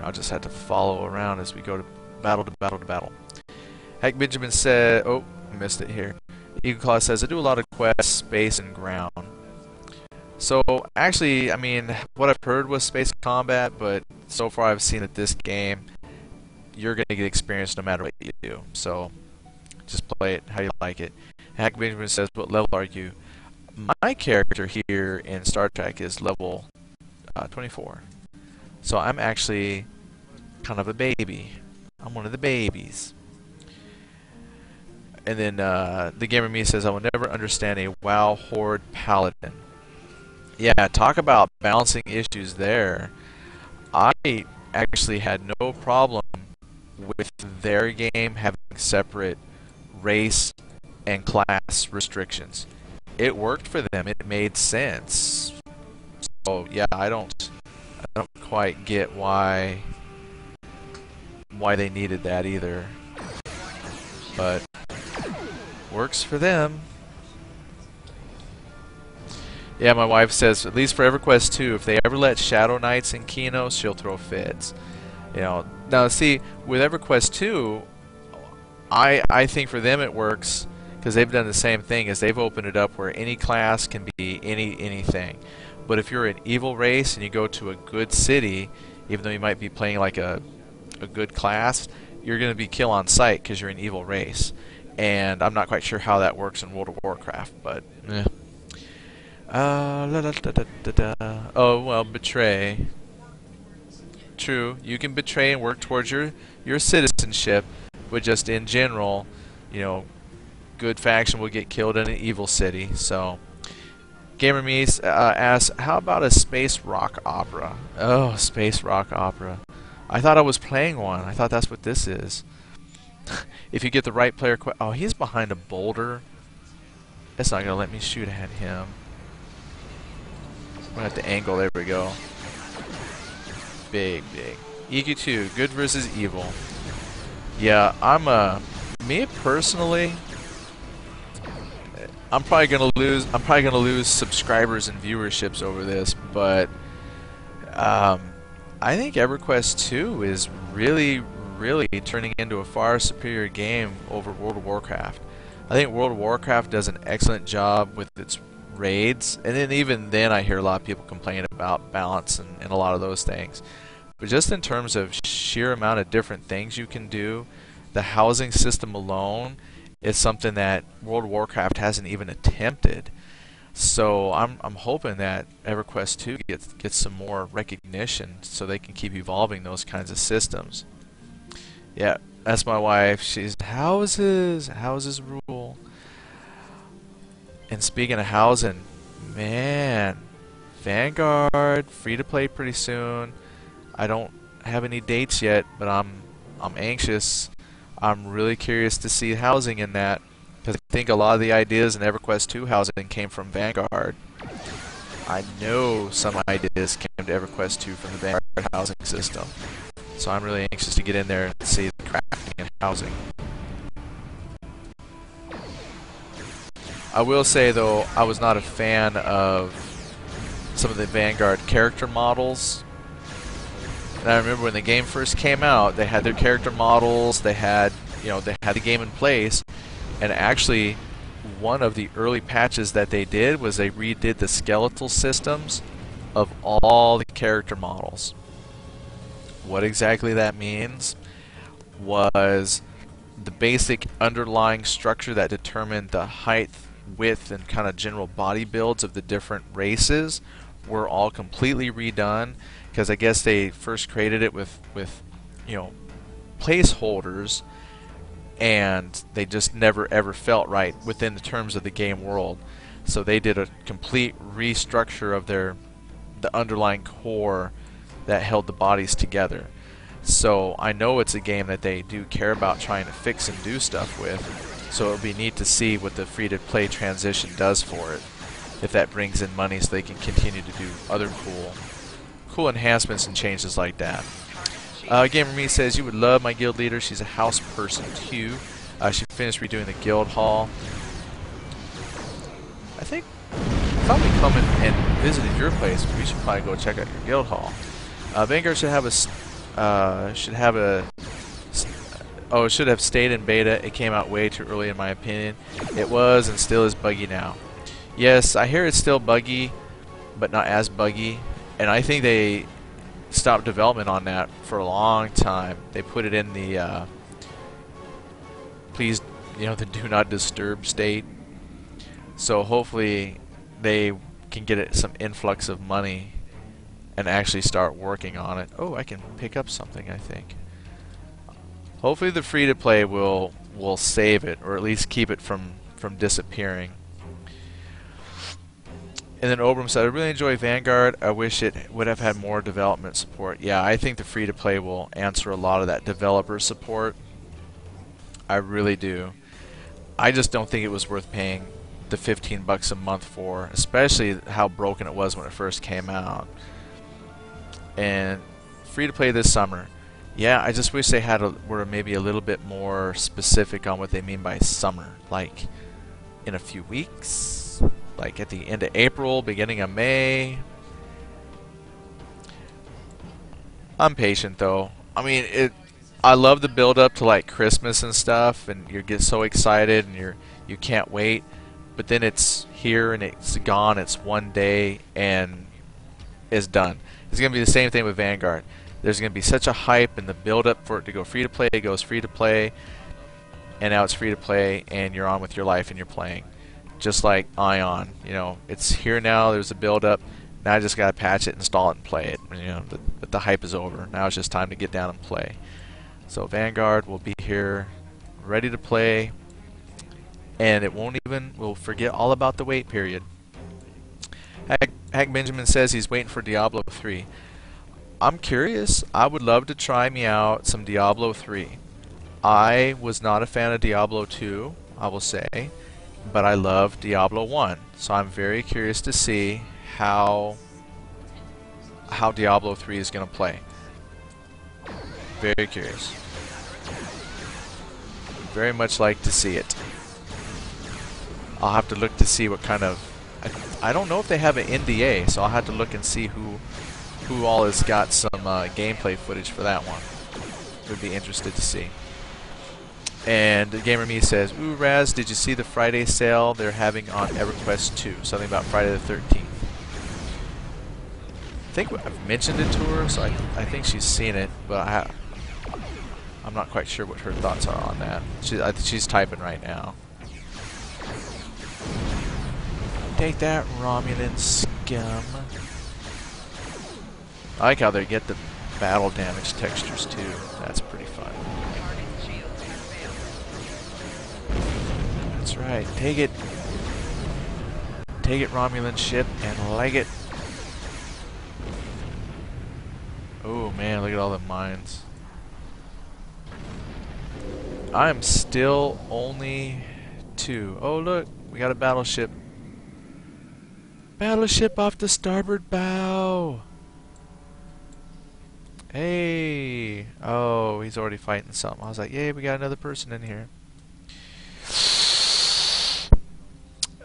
I'll just have to follow around as we go to battle to battle to battle. Hack Benjamin said, oh, I missed it here. Eagle Claw says, I do a lot of quests, space, and ground. So, actually, I mean, what I've heard was space combat, but so far I've seen that this game, you're going to get experience no matter what you do. So, just play it how you like it. Hack Benjamin says, what level are you? My character here in Star Trek is level 24. So I'm actually kind of a baby. I'm one of the babies. And then the Gamer Me says, I will never understand a WoW Horde Paladin. Yeah, talk about balancing issues there. I actually had no problem with their game having separate race and class restrictions. It worked for them. It made sense. So yeah, I don't quite get why they needed that either. But works for them. Yeah, my wife says, at least for EverQuest 2, if they ever let Shadow Knights in Kino, she'll throw fits. You know, now see, with EverQuest 2, I think for them it works because they've done the same thing, as they've opened it up where any class can be anything. But if you're an evil race and you go to a good city, even though you might be playing like a good class, you're going to be kill on sight because you're an evil race. And I'm not quite sure how that works in World of Warcraft, but eh. Oh, well, betray. True, you can betray and work towards your citizenship, but just in general, you know, good faction will get killed in an evil city. So, Gamer Me asks, how about a space rock opera? Oh, space rock opera. I thought I was playing one. I thought that's what this is. If you get the right player... Oh, he's behind a boulder. It's not going to let me shoot at him. I'm going to have to angle. There we go. Big. EQ2, good versus evil. Yeah, me personally, I'm probably gonna lose subscribers and viewerships over this, but I think EverQuest 2 is really turning into a far superior game over World of Warcraft. I think World of Warcraft does an excellent job with its raids, and then even then I hear a lot of people complain about balance and a lot of those things. But just in terms of sheer amount of different things you can do, the housing system alone is something that World of Warcraft hasn't even attempted. So I'm hoping that EverQuest 2 gets some more recognition so they can keep evolving those kinds of systems. Yeah, that's my wife. She's houses rule. And speaking of housing, man, Vanguard free to play pretty soon. I don't have any dates yet, but I'm anxious. I'm really curious to see housing in that, because I think a lot of the ideas in EverQuest 2 housing came from Vanguard. I know some ideas came to EverQuest 2 from the Vanguard housing system. So I'm really anxious to get in there and see the crafting and housing. I will say though, I was not a fan of some of the Vanguard character models. And I remember when the game first came out, they had their character models, they had the game in place, and actually one of the early patches that they did was they redid the skeletal systems of all the character models. What exactly that means was the basic underlying structure that determined the height, width, and kind of general body builds of the different races were all completely redone, because I guess they first created it with placeholders, and they just never ever felt right within the terms of the game world. So they did a complete restructure of the underlying core that held the bodies together. So I know it's a game that they do care about trying to fix and do stuff with. So it'll be neat to see what the free-to-play transition does for it. If that brings in money so they can continue to do other cool enhancements and changes like that. Gamer Me says, you would love my guild leader. She's a house person too. She finished redoing the guild hall. I think if I'm coming and visited your place, we should probably go check out your guild hall. Vanguard should have it should have stayed in beta. It came out way too early in my opinion. It was and still is buggy now. Yes, I hear it's still buggy, but not as buggy. And I think they stopped development on that for a long time. They put it in the the do not disturb state. So hopefully they can get it some influx of money and actually start working on it. Oh, I can pick up something, I think. Hopefully the free-to-play will save it, or at least keep it from disappearing. And then Obram said, I really enjoy Vanguard. I wish it would have had more development support. Yeah, I think the free-to-play will answer a lot of that developer support. I really do. I just don't think it was worth paying the $15 a month for, especially how broken it was when it first came out. And free-to-play this summer. Yeah, I just wish they were maybe a little bit more specific on what they mean by summer. Like, in a few weeks? Like at the end of April, beginning of May? I'm patient though. I mean, I love the build up to like Christmas and stuff, and you get so excited and you can't wait. But then it's here and it's gone. It's one day and it's done. It's gonna be the same thing with Vanguard. There's gonna be such a hype and the build up for it to go free to play. It goes free to play, and now it's free to play, and you're on with your life and you're playing. Just like Ion, you know, it's here now. There's a build up. Now I just gotta patch it, install it, and play it. You know, the hype is over. Now it's just time to get down and play. So Vanguard will be here, ready to play, and it won't even. We'll forget all about the wait period. Hack Benjamin says he's waiting for Diablo 3. I'm curious. I would love to try me out some Diablo 3. I was not a fan of Diablo 2, I will say, but I love Diablo 1. So I'm very curious to see how Diablo 3 is going to play. Very curious. Very much like to see it. I'll have to look to see what kind of... I don't know if they have an NDA, so I'll have to look and see who all has got some gameplay footage for that one. Would be interested to see. And GamerMe says, ooh, Raz, did you see the Friday sale they're having on EverQuest 2? Something about Friday the 13th. I think I've mentioned it to her, so I think she's seen it, but I'm not quite sure what her thoughts are on that. I think she's typing right now. Take that, Romulan scum. I like how they get the battle damage textures too. That's pretty fun. That's right. Take it. Take it, Romulan ship, and leg it. Oh man, look at all the mines. I'm still only 2. Oh look, we got a battleship. Battleship off the starboard bow. Hey. Oh, he's already fighting something. I was like, yay, we got another person in here.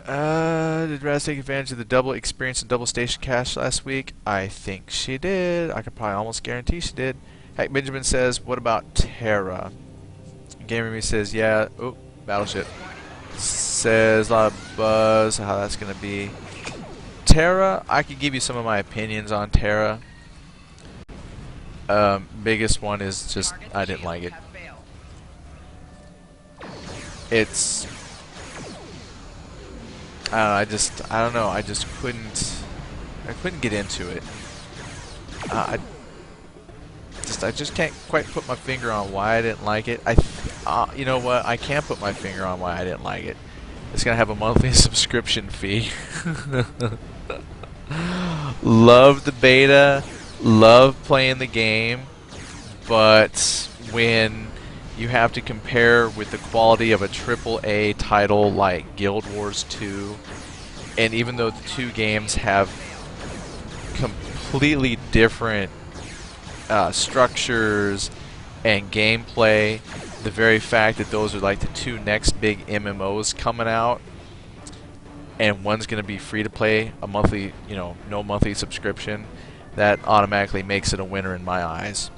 Did Raz take advantage of the double experience and double station cash last week? I think she did. I could probably almost guarantee she did. Hack Benjamin says, what about Terra? GamerMe says, yeah. Oh, battleship. Says a lot of buzz. How that's going to be. Terra, I could give you some of my opinions on Terra. Biggest one is just, I didn't like it. It's... I don't know. I just couldn't get into it. I just can't quite put my finger on why I didn't like it. You know what? I can put my finger on why I didn't like it. It's gonna have a monthly subscription fee. Love the beta, love playing the game, but when you have to compare with the quality of a AAA title like Guild Wars 2, and even though the two games have completely different structures and gameplay, the very fact that those are like the two next big MMOs coming out, and one's going to be free to play, a monthly, you know, no monthly subscription, that automatically makes it a winner in my eyes.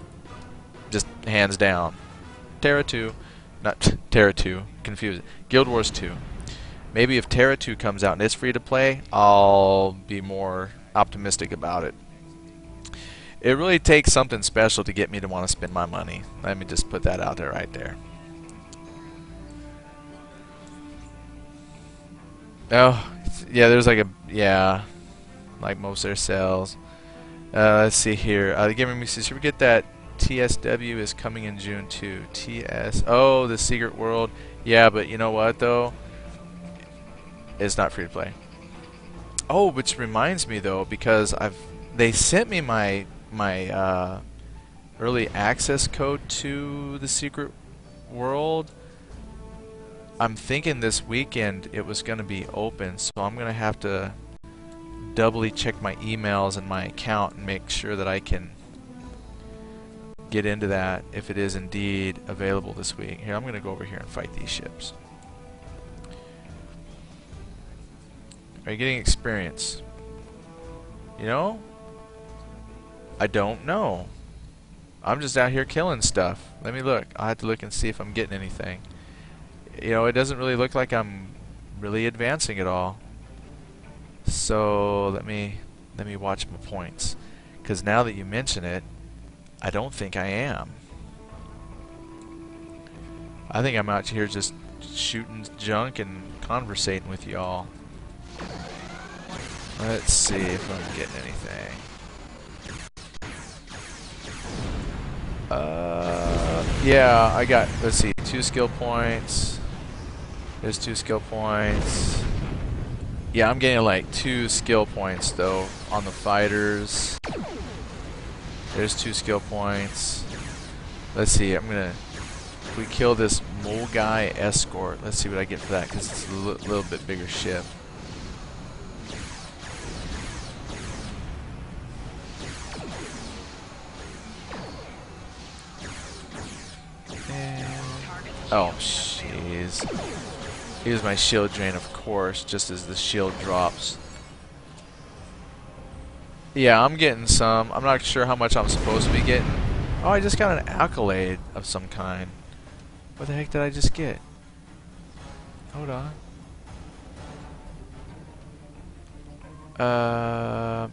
Just hands down. Terra 2, not Terra 2, confused. Guild Wars 2. Maybe if Terra 2 comes out and it's free to play, I'll be more optimistic about it. It really takes something special to get me to want to spend my money. Let me just put that out there right there. Oh, yeah, there's like a, yeah, like most of their sales. Let's see here. The Gaming Muse says, "Should we get that TSW is coming in June too?" TS. Oh, the Secret World. Yeah, but you know what though? It's not free to play. Oh, which reminds me though, because they sent me my early access code to the Secret World. I'm thinking this weekend it was going to be open, so I'm going to have to doubly check my emails and my account and make sure that I can get into that if it is indeed available this week. Here, I'm going to go over here and fight these ships. Are you getting experience? You know? I don't know. I'm just out here killing stuff. Let me look. I'll have to look and see if I'm getting anything. You know, it doesn't really look like I'm really advancing at all. So let me watch my points. Because now that you mention it, I don't think I am. I think I'm out here just shooting junk and conversating with y'all. Let's see if I'm getting anything. Yeah, I got, let's see, 2 skill points. There's 2 skill points. Yeah, I'm getting like 2 skill points though on the fighters. There's 2 skill points. Let's see, if we kill this mole guy escort, let's see what I get for that, because it's a little bit bigger ship. Oh, jeez. Here's my shield drain, of course, just as the shield drops. Yeah, I'm getting some. I'm not sure how much I'm supposed to be getting. Oh, I just got an accolade of some kind. What the heck did I just get? Hold on.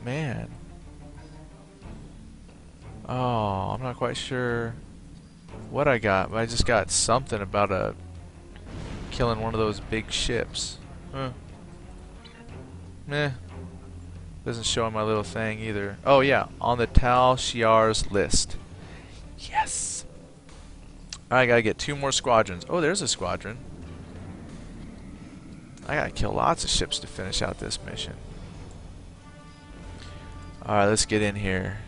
Man. Oh, I'm not quite sure what I got, but I just got something about killing one of those big ships. Huh. Meh. Doesn't show on my little thing either. Oh yeah, on the Tal Shiar's list. Yes! I gotta get 2 more squadrons. Oh, there's a squadron. I gotta kill lots of ships to finish out this mission. Alright, let's get in here.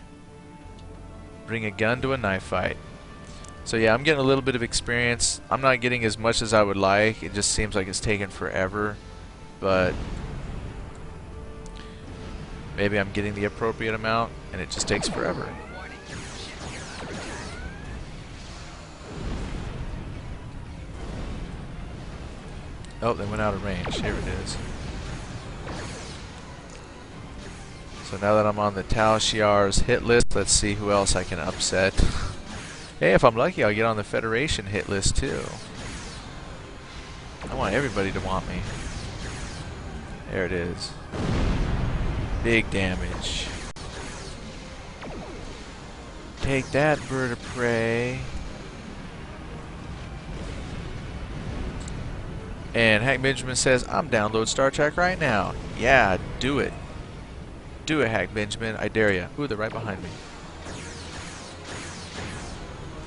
Bring a gun to a knife fight. So yeah, I'm getting a little bit of experience. I'm not getting as much as I would like. It just seems like it's taking forever. But maybe I'm getting the appropriate amount and it just takes forever. Oh, they went out of range. Here it is. So now that I'm on the Tal Shiar's hit list, let's see who else I can upset. Hey, if I'm lucky, I'll get on the Federation hit list too. I want everybody to want me. There it is. Big damage. Take that, bird of prey. And Hack Benjamin says, I'm download Star Trek right now. Yeah, do it. Do it, Hack Benjamin. I dare you. Ooh, they're right behind me.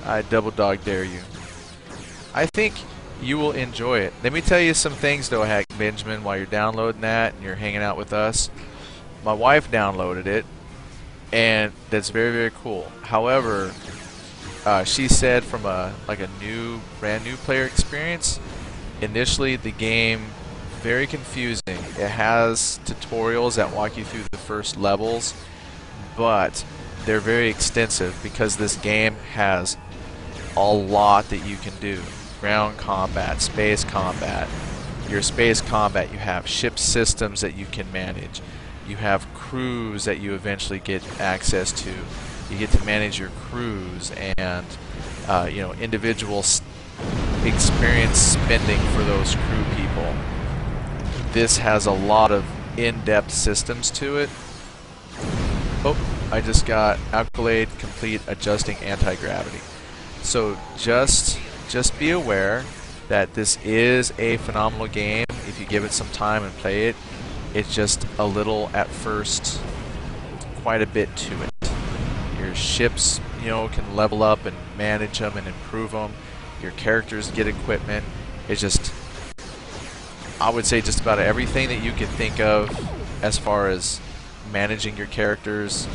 I double dog dare you. I think you will enjoy it. Let me tell you some things though, Hack Benjamin, while you're downloading that and you're hanging out with us. My wife downloaded it, and that's very, very cool. However, she said from a brand new player experience, initially the game very confusing. It has tutorials that walk you through the first levels, but they're very extensive because this game has a lot that you can do. Ground combat, space combat. Your space combat, you have ship systems that you can manage. You have crews that you eventually get access to. You get to manage your crews and you know, individual experience spending for those crew people. This has a lot of in-depth systems to it. Oh, I just got accolade complete adjusting anti-gravity. So just be aware that this is a phenomenal game if you give it some time and play it. It's just a little at first quite a bit to it. Your ships, you know, can level up and manage them and improve them. Your characters get equipment. It's just, I would say, just about everything that you could think of as far as managing your characters,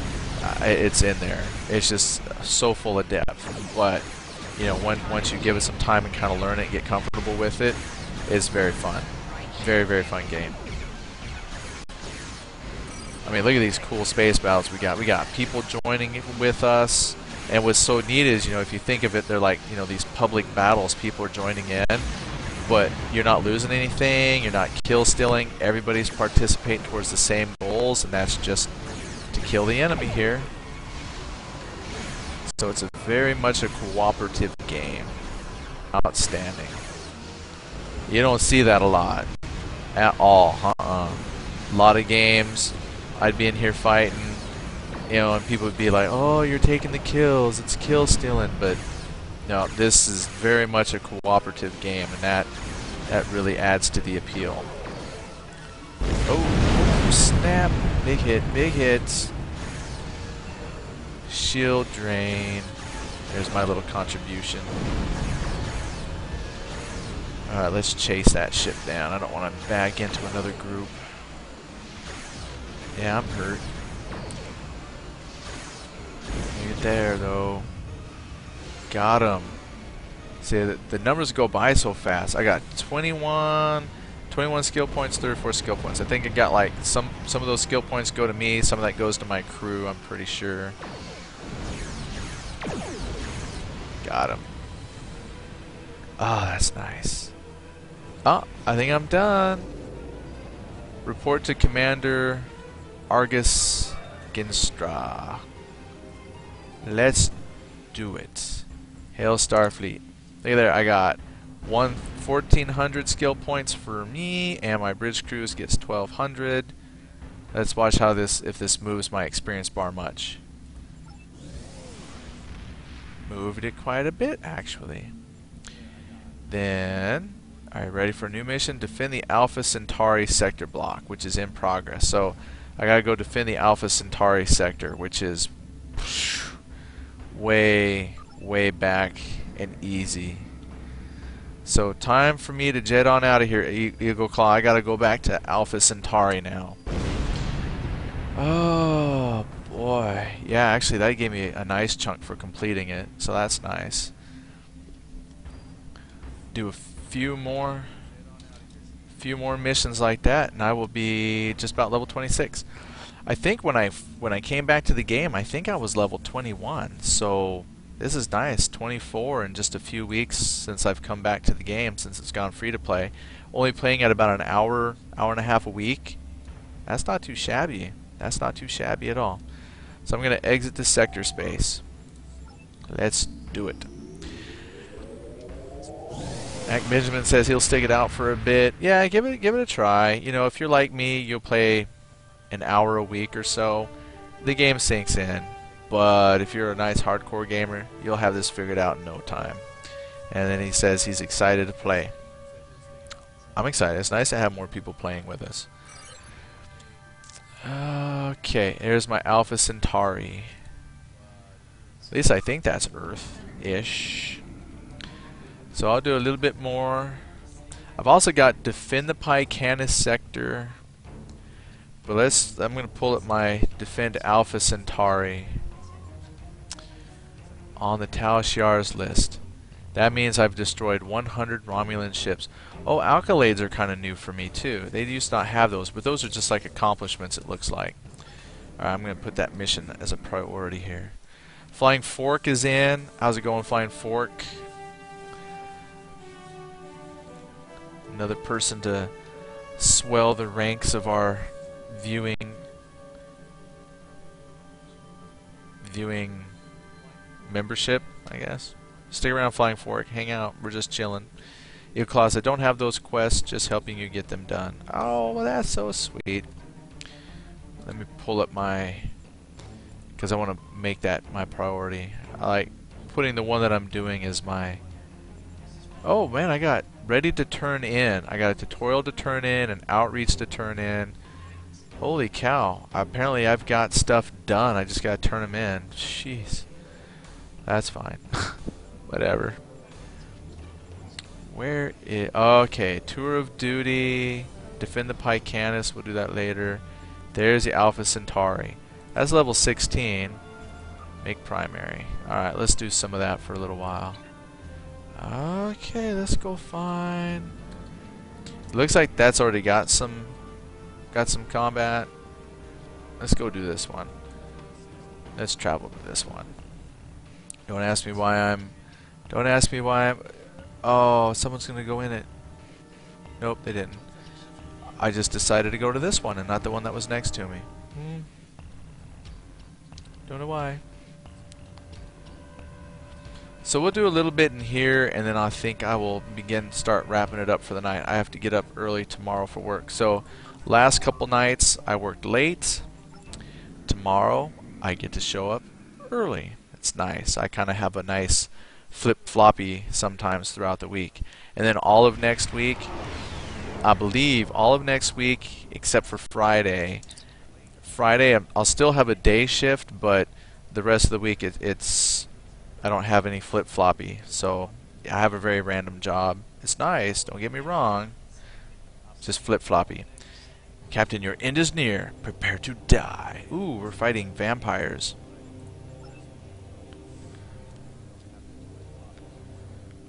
it's in there. It's just so full of depth. But you know, once you give it some time and kind of learn it, get comfortable with it, it's very fun. Very, very fun game. I mean, look at these cool space battles we got. We got people joining with us, and what's so neat is, you know, if you think of it, they're like, you know, these public battles. People are joining in, but you're not losing anything. You're not kill stealing. Everybody's participating towards the same goals, and that's just to kill the enemy here. So it's very much a cooperative game. Outstanding. You don't see that a lot at all. A lot of games, I'd be in here fighting, you know, and people would be like, "Oh, you're taking the kills. It's kill stealing." But no, this is very much a cooperative game, and that really adds to the appeal. Oh, snap! Big hit, big hits. Shield drain. There's my little contribution. Alright, let's chase that ship down. I don't want to back into another group. Yeah, I'm hurt. Get there, though. Got him. See, the numbers go by so fast. I got 21 skill points, 34 skill points. I think I got like some of those skill points go to me, some of that goes to my crew, I'm pretty sure. Got him. Oh, that's nice. Oh, I think I'm done. Report to Commander Argus Ginstra. Let's do it. Hail Starfleet. Look at there, I got 1,400 skill points for me, and my bridge crews gets 1,200. Let's watch how if this moves my experience bar much. Moved it quite a bit, actually. Then, alright, ready for a new mission? Defend the Alpha Centauri sector block, which is in progress. So, I gotta go defend the Alpha Centauri sector, which is way, way back and easy. So, time for me to jet on out of here, Eagle Claw. I gotta go back to Alpha Centauri now. Oh, boy. Yeah, actually, that gave me a nice chunk for completing it, so that's nice. Do a few more missions like that, and I will be just about level 26. I think when I came back to the game, I think I was level 21. So this is nice. 24 in just a few weeks since I've come back to the game, since it's gone free to play. Only playing at about an hour and a half a week. That's not too shabby. That's not too shabby at all. So I'm going to exit the sector space. Let's do it. Mac Benjamin says he'll stick it out for a bit. Yeah, give it a try. You know, if you're like me, you'll play an hour a week or so. The game sinks in. But if you're a nice hardcore gamer, you'll have this figured out in no time. And then he says he's excited to play. I'm excited. It's nice to have more people playing with us. Okay, there's my Alpha Centauri. At least I think that's Earth-ish. So I'll do a little bit more. I've also got Defend the Paikanus sector. But I'm going to pull up my Defend Alpha Centauri on the Tal Shiar's list. That means I've destroyed 100 Romulan ships. Oh, accolades are kind of new for me too. They used to not have those, but those are just like accomplishments, it looks like. Alright, I'm going to put that mission as a priority here. Flying Fork is in. How's it going, Flying Fork? Another person to swell the ranks of our viewing membership, I guess. Stick around, Flying Fork. Hang out. We're just chilling. Eagle Claw said, don't have those quests, just helping you get them done. Oh, well, that's so sweet. Let me pull up my... because I want to make that my priority. I like putting the one that I'm doing as my... Oh, man, I got ready to turn in. I got a tutorial to turn in, an outreach to turn in. Holy cow. Apparently I've got stuff done. I just gotta turn them in. Jeez. That's fine. Whatever. Where is... Okay, Tour of Duty. Defend the Pycanus. We'll do that later. There's the Alpha Centauri. That's level 16. Make primary. Alright, let's do some of that for a little while. Okay, let's go find... Looks like that's already got some combat. Let's go do this one. Let's travel to this one. Don't ask me why I'm... Oh, someone's gonna go in it. Nope, they didn't. I just decided to go to this one and not the one that was next to me. Don't know why. So we'll do a little bit in here, and then I think I will start wrapping it up for the night. I have to get up early tomorrow for work. So last couple nights I worked late. Tomorrow I get to show up early. It's nice. I kind of have a nice flip-floppy sometimes throughout the week. And then all of next week, I believe all of next week except for Friday. Friday I'll still have a day shift, but the rest of the week it's I don't have any flip-floppy. So I have a very random job. It's nice, don't get me wrong. It's just flip-floppy. Captain, your end is near. Prepare to die. Ooh, we're fighting vampires.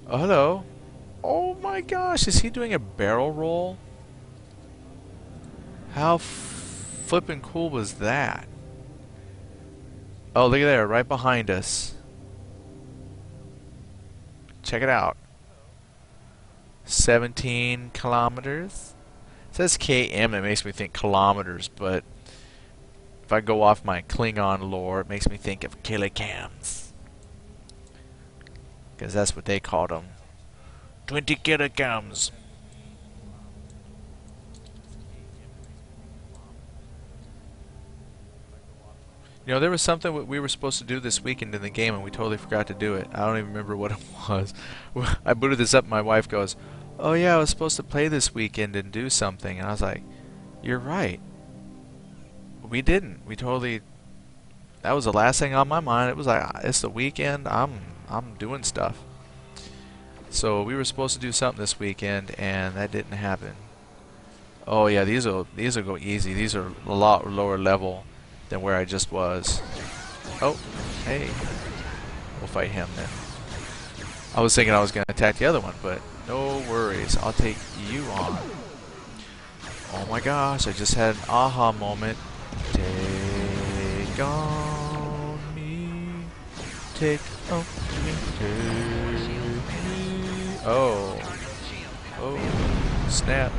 Oh, hello. Oh my gosh, is he doing a barrel roll? How flippin' cool was that? Oh, look at there, right behind us. Check it out. 17 kilometers. It says km, it makes me think kilometers, but if I go off my Klingon lore, it makes me think of kilograms. Because that's what they called them. 20 kilograms. You know, there was something we were supposed to do this weekend in the game, and we totally forgot to do it. I don't even remember what it was. I booted this up, and my wife goes, "Oh yeah, I was supposed to play this weekend and do something." And I was like, "You're right. We didn't. We totally... That was the last thing on my mind. It was like, it's the weekend. I'm doing stuff." So we were supposed to do something this weekend, and that didn't happen. Oh yeah, these will go easy. These are a lot lower level than where I just was. Oh, hey. We'll fight him then. I was thinking I was going to attack the other one, but no worries. I'll take you on. Oh my gosh, I just had an aha moment. Take on me. Take on me. Take me. Oh. Oh. Snap.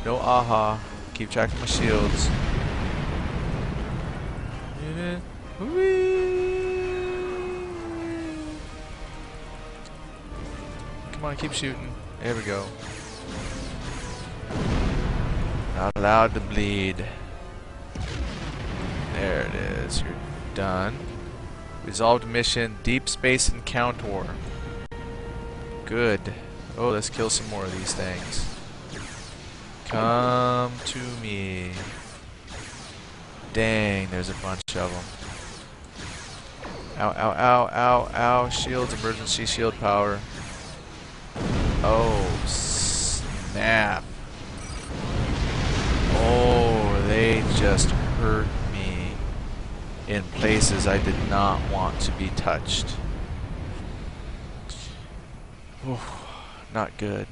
No aha. Keep track of my shields. Come on, keep shooting. There we go. Not allowed to bleed. There it is. You're done. Resolved mission, Deep Space Encounter. Good. Oh, let's kill some more of these things. Come to me. Dang, there's a bunch of them. Ow, ow, ow, ow, ow. Shields, emergency shield power. Oh, snap. Oh, they just hurt me in places I did not want to be touched. Oof, not good.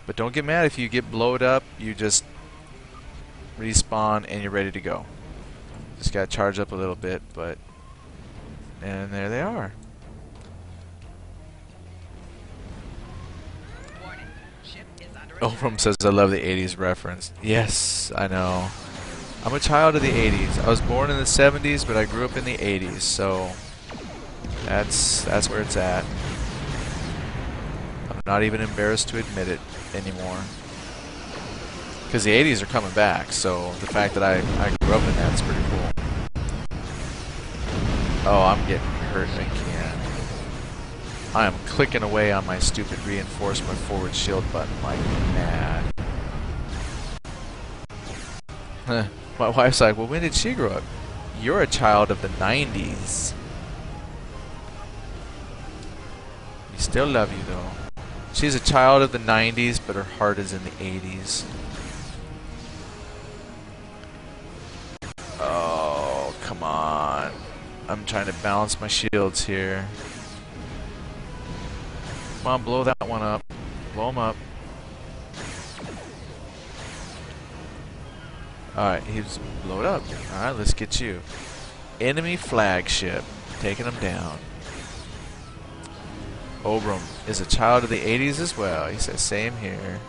But don't get mad if you get blowed up. You just respawn and you're ready to go. Just gotta charge up a little bit, but... And there they are. Ophram says, I love the 80s reference. Yes, I know. I'm a child of the 80s. I was born in the 70s, but I grew up in the 80s, so... That's where it's at. I'm not even embarrassed to admit it anymore. Because the 80s are coming back, so the fact that I grew up in that is pretty cool. Oh, I'm getting hurt again. I am clicking away on my stupid reinforcement forward shield button like mad. My wife's like, well, when did she grow up? You're a child of the 90s. We still love you though. She's a child of the 90s, but her heart is in the 80s. Oh, come on. I'm trying to balance my shields here. Come on, blow that one up. Blow him up. Alright, he's blowed up. Alright, let's get you. Enemy flagship. Taking him down. Obram is a child of the 80s as well. He says, same here.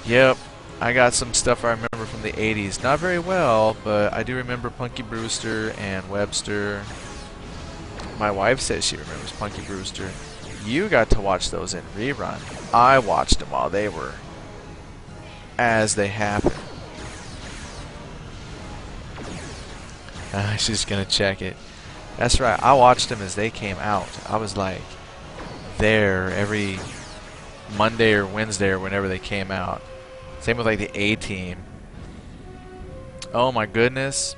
Yep, I got some stuff I remember from the 80s. Not very well, but I do remember Punky Brewster and Webster. My wife says she remembers Punky Brewster. You got to watch those in rerun. I watched them while they were as they happened. She's gonna check it. That's right, I watched them as they came out. I was like there every Monday or Wednesday or whenever they came out. Same with like the A-Team. Oh my goodness.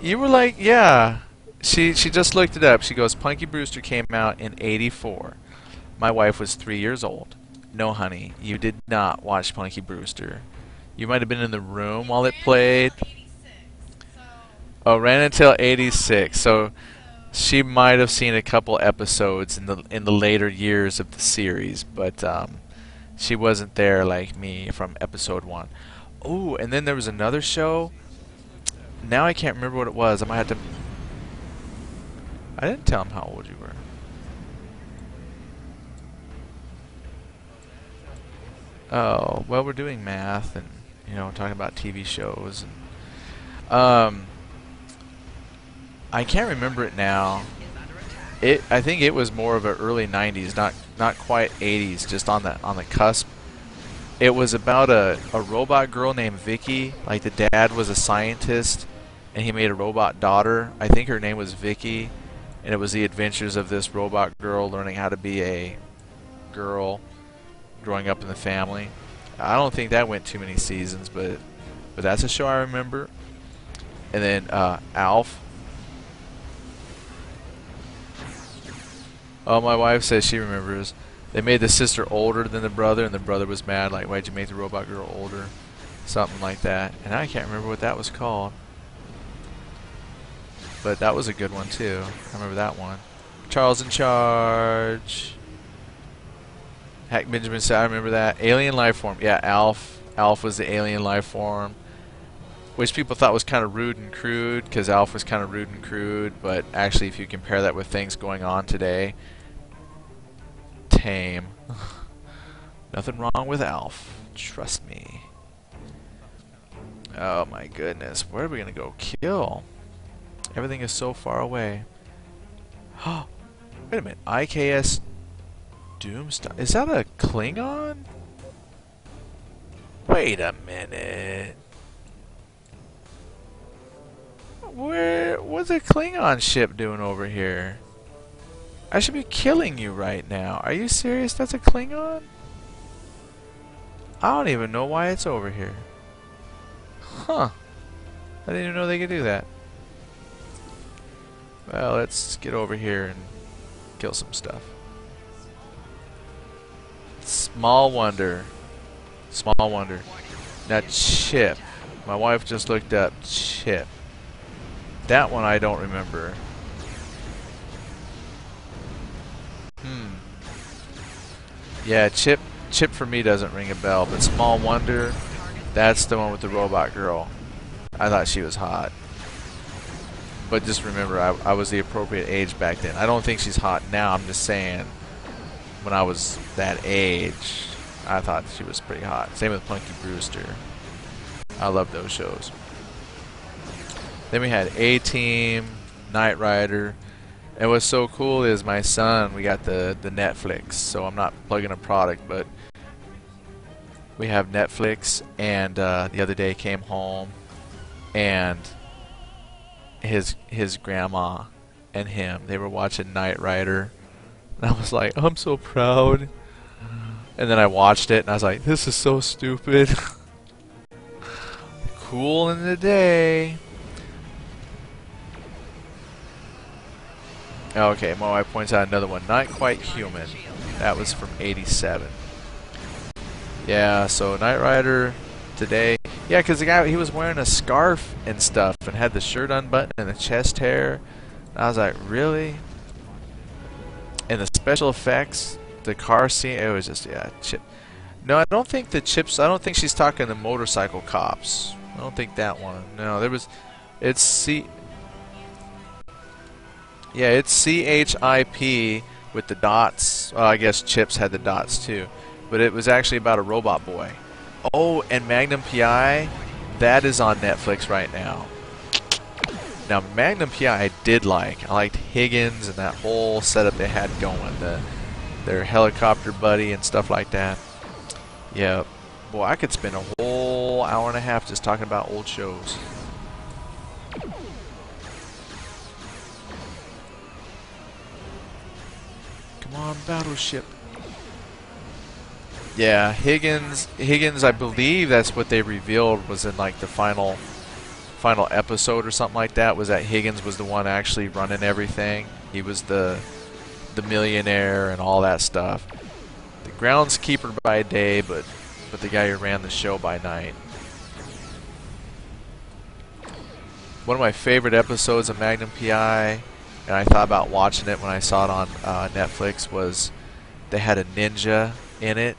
You were like, yeah. She just looked it up. She goes, Punky Brewster came out in '84. My wife was 3 years old. No, honey, you did not watch Punky Brewster. You might have been in the room while it played. Oh, ran until '86. So she might have seen a couple episodes in the later years of the series, but she wasn't there like me from episode 1. Oh, and then there was another show. Now I can't remember what it was. I might have to. I didn't tell him how old you were. Oh, well, we're doing math and, you know, talking about TV shows. And, I can't remember it now. I think it was more of an early '90s, not quite '80s, just on the cusp. It was about a robot girl named Vicky. Like the dad was a scientist, and he made a robot daughter. I think her name was Vicky, and it was the adventures of this robot girl learning how to be a girl, growing up in the family. I don't think that went too many seasons, but that's a show I remember. And then Alf. Oh, my wife says she remembers. They made the sister older than the brother, and the brother was mad, like, why'd you make the robot girl older? Something like that. And I can't remember what that was called. But that was a good one, too. I remember that one. Charles in Charge. Hack Benjamin said, I remember that. Alien life form. Yeah, Alf. Alf was the alien life form. Which people thought was kind of rude and crude, because Alf was kind of rude and crude. But actually, if you compare that with things going on today, tame. Nothing wrong with Alf. Trust me. Oh my goodness. Where are we going to go kill? Everything is so far away. Oh, wait a minute. IKS Doomstar. Is that a Klingon? Wait a minute. What's a Klingon ship doing over here? I should be killing you right now. Are you serious? That's a Klingon? I don't even know why it's over here. Huh. I didn't even know they could do that. Well, let's get over here and kill some stuff. Small wonder. Small wonder. Now, Chip. My wife just looked up Chip. That one I don't remember. Yeah, Chip for me doesn't ring a bell, but Small Wonder, that's the one with the robot girl. I thought she was hot. But just remember, I was the appropriate age back then. I don't think she's hot now, I'm just saying, when I was that age, I thought she was pretty hot. Same with Punky Brewster. I love those shows. Then we had A-Team, Knight Rider. And what's so cool is my son, we got the Netflix. So I'm not plugging a product, but we have Netflix. And the other day came home, and his grandma and him, they were watching Knight Rider. And I was like, I'm so proud. And then I watched it and I was like, this is so stupid. Cool in the day. Okay, Moai points out another one. Not Quite Human. That was from 87. Yeah, so Knight Rider today. Yeah, because the guy, he was wearing a scarf and stuff and had the shirt unbuttoned and the chest hair. And I was like, really? And the special effects, the car scene, it was just, yeah, Chip. No, I don't think the Chips, I don't think she's talking the Motorcycle Cops. I don't think that one. No, there was, it's yeah, it's CHIP with the dots. Well, I guess Chips had the dots too. But it was actually about a robot boy. Oh, and Magnum PI, that is on Netflix right now. Now, Magnum PI I did like. I liked Higgins and that whole setup they had going. Their helicopter buddy and stuff like that. Yeah, boy, I could spend a whole hour and a half just talking about old shows. Come on, Battleship. Yeah, Higgins, I believe that's what they revealed was in like the final episode or something like that, was that Higgins was the one actually running everything. He was the millionaire and all that stuff. The groundskeeper by day, but the guy who ran the show by night. One of my favorite episodes of Magnum PI, and I thought about watching it when I saw it on Netflix, was they had a ninja in it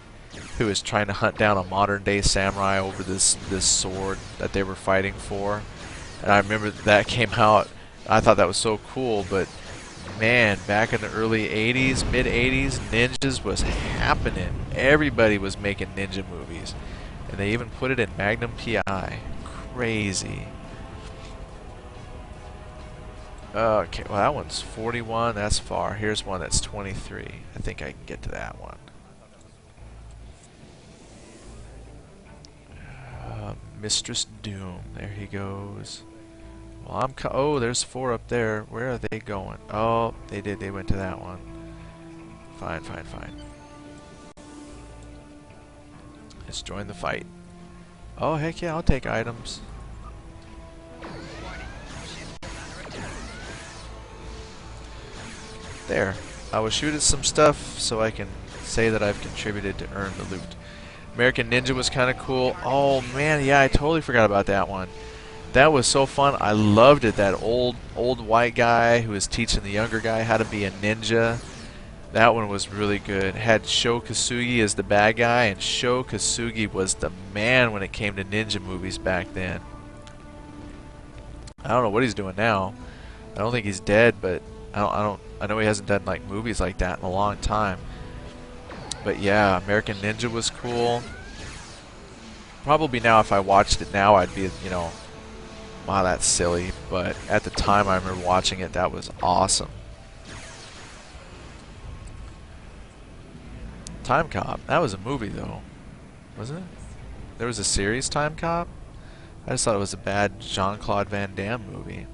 who was trying to hunt down a modern-day samurai over this sword that they were fighting for. And I remember that came out. I thought that was so cool, but man, back in the early 80s, mid-80s, ninjas was happening. Everybody was making ninja movies. And they even put it in Magnum PI. Crazy. Okay, well that one's 41. That's far. Here's one that's 23. I think I can get to that one. Mistress Doom. There he goes. Well, oh, there's 4 up there. Where are they going? Oh, they did. They went to that one. Fine, fine, fine. Let's join the fight. Oh, heck yeah, I'll take items. There. I will shoot at some stuff so I can say that I've contributed to earn the loot. American Ninja was kind of cool. Oh man, yeah, I totally forgot about that one. That was so fun. I loved it. That old white guy who was teaching the younger guy how to be a ninja. That one was really good. Had Sho Kosugi as the bad guy, and Sho Kosugi was the man when it came to ninja movies back then. I don't know what he's doing now. I don't think he's dead, but I know he hasn't done like movies like that in a long time. But yeah, American Ninja was cool. Probably now, if I watched it now, I'd be, you know, wow, that's silly. But at the time, I remember watching it. That was awesome. Time Cop. That was a movie, though, wasn't it? There was a series, Time Cop. I just thought it was a bad Jean-Claude Van Damme movie.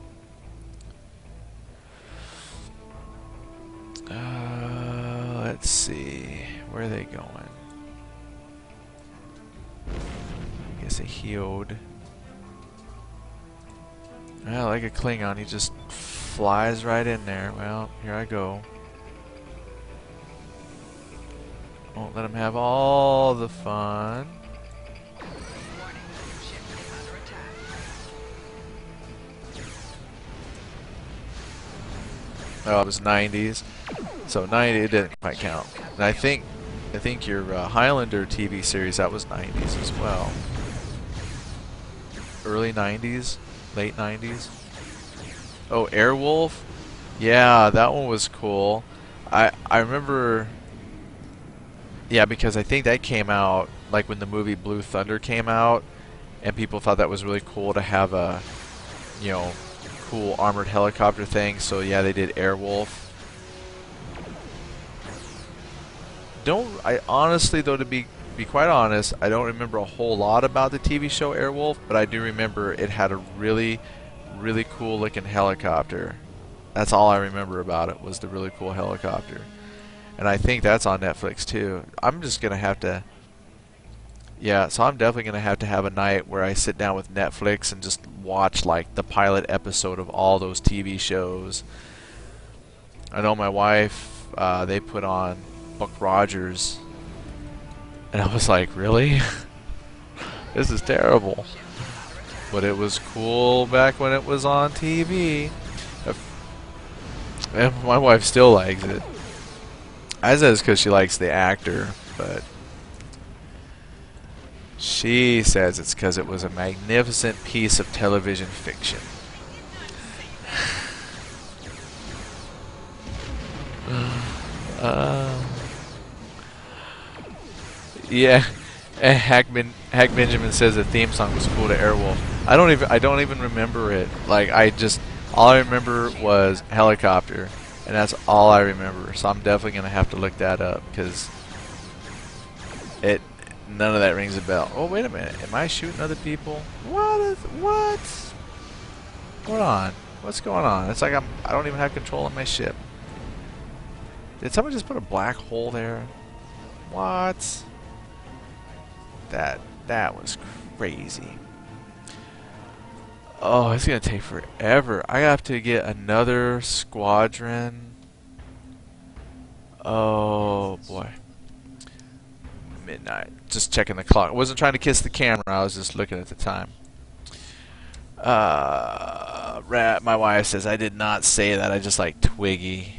Let's see. Where are they going? I guess a Heod. Well, like a Klingon, he just flies right in there. Well, here I go. Won't let him have all the fun. Oh, it was 90s. So 90, it didn't quite count. And I think your Highlander TV series, that was 90s as well. Early 90s, late 90s. Oh, Airwolf? Yeah, that one was cool. I remember, yeah, because I think that came out like when the movie Blue Thunder came out, and people thought that was really cool to have a, you know, cool armored helicopter thing. So yeah, they did Airwolf. I honestly, though, to be quite honest, I don't remember a whole lot about the TV show Airwolf, but I do remember it had a really cool looking helicopter. That's all I remember about it, was the really cool helicopter. and I think that's on Netflix too. I'm just gonna have to, yeah. So I'm definitely gonna have to have a night where I sit down with Netflix and just watch like the pilot episode of all those TV shows. I know my wife, they put on Buck Rogers, and I was like, really? This is terrible. But it was cool back when it was on TV. And my wife still likes it. I said it's because she likes the actor, but she says it's because it was a magnificent piece of television fiction. Yeah, and Hack Benjamin says the theme song was cool to Airwolf. I don't even remember it. Like all I remember was Helicopter, and that's all I remember. So I'm definitely gonna have to look that up because none of that rings a bell. Oh wait a minute, am I shooting other people? What? Hold on, what's going on? It's like I don't even have control of my ship. Did someone just put a black hole there? What? That was crazy. Oh, it's gonna take forever. I have to get another squadron. Oh boy. Midnight. Just checking the clock. I wasn't trying to kiss the camera, I was just looking at the time. My wife says I did not say that, I just like Twiggy.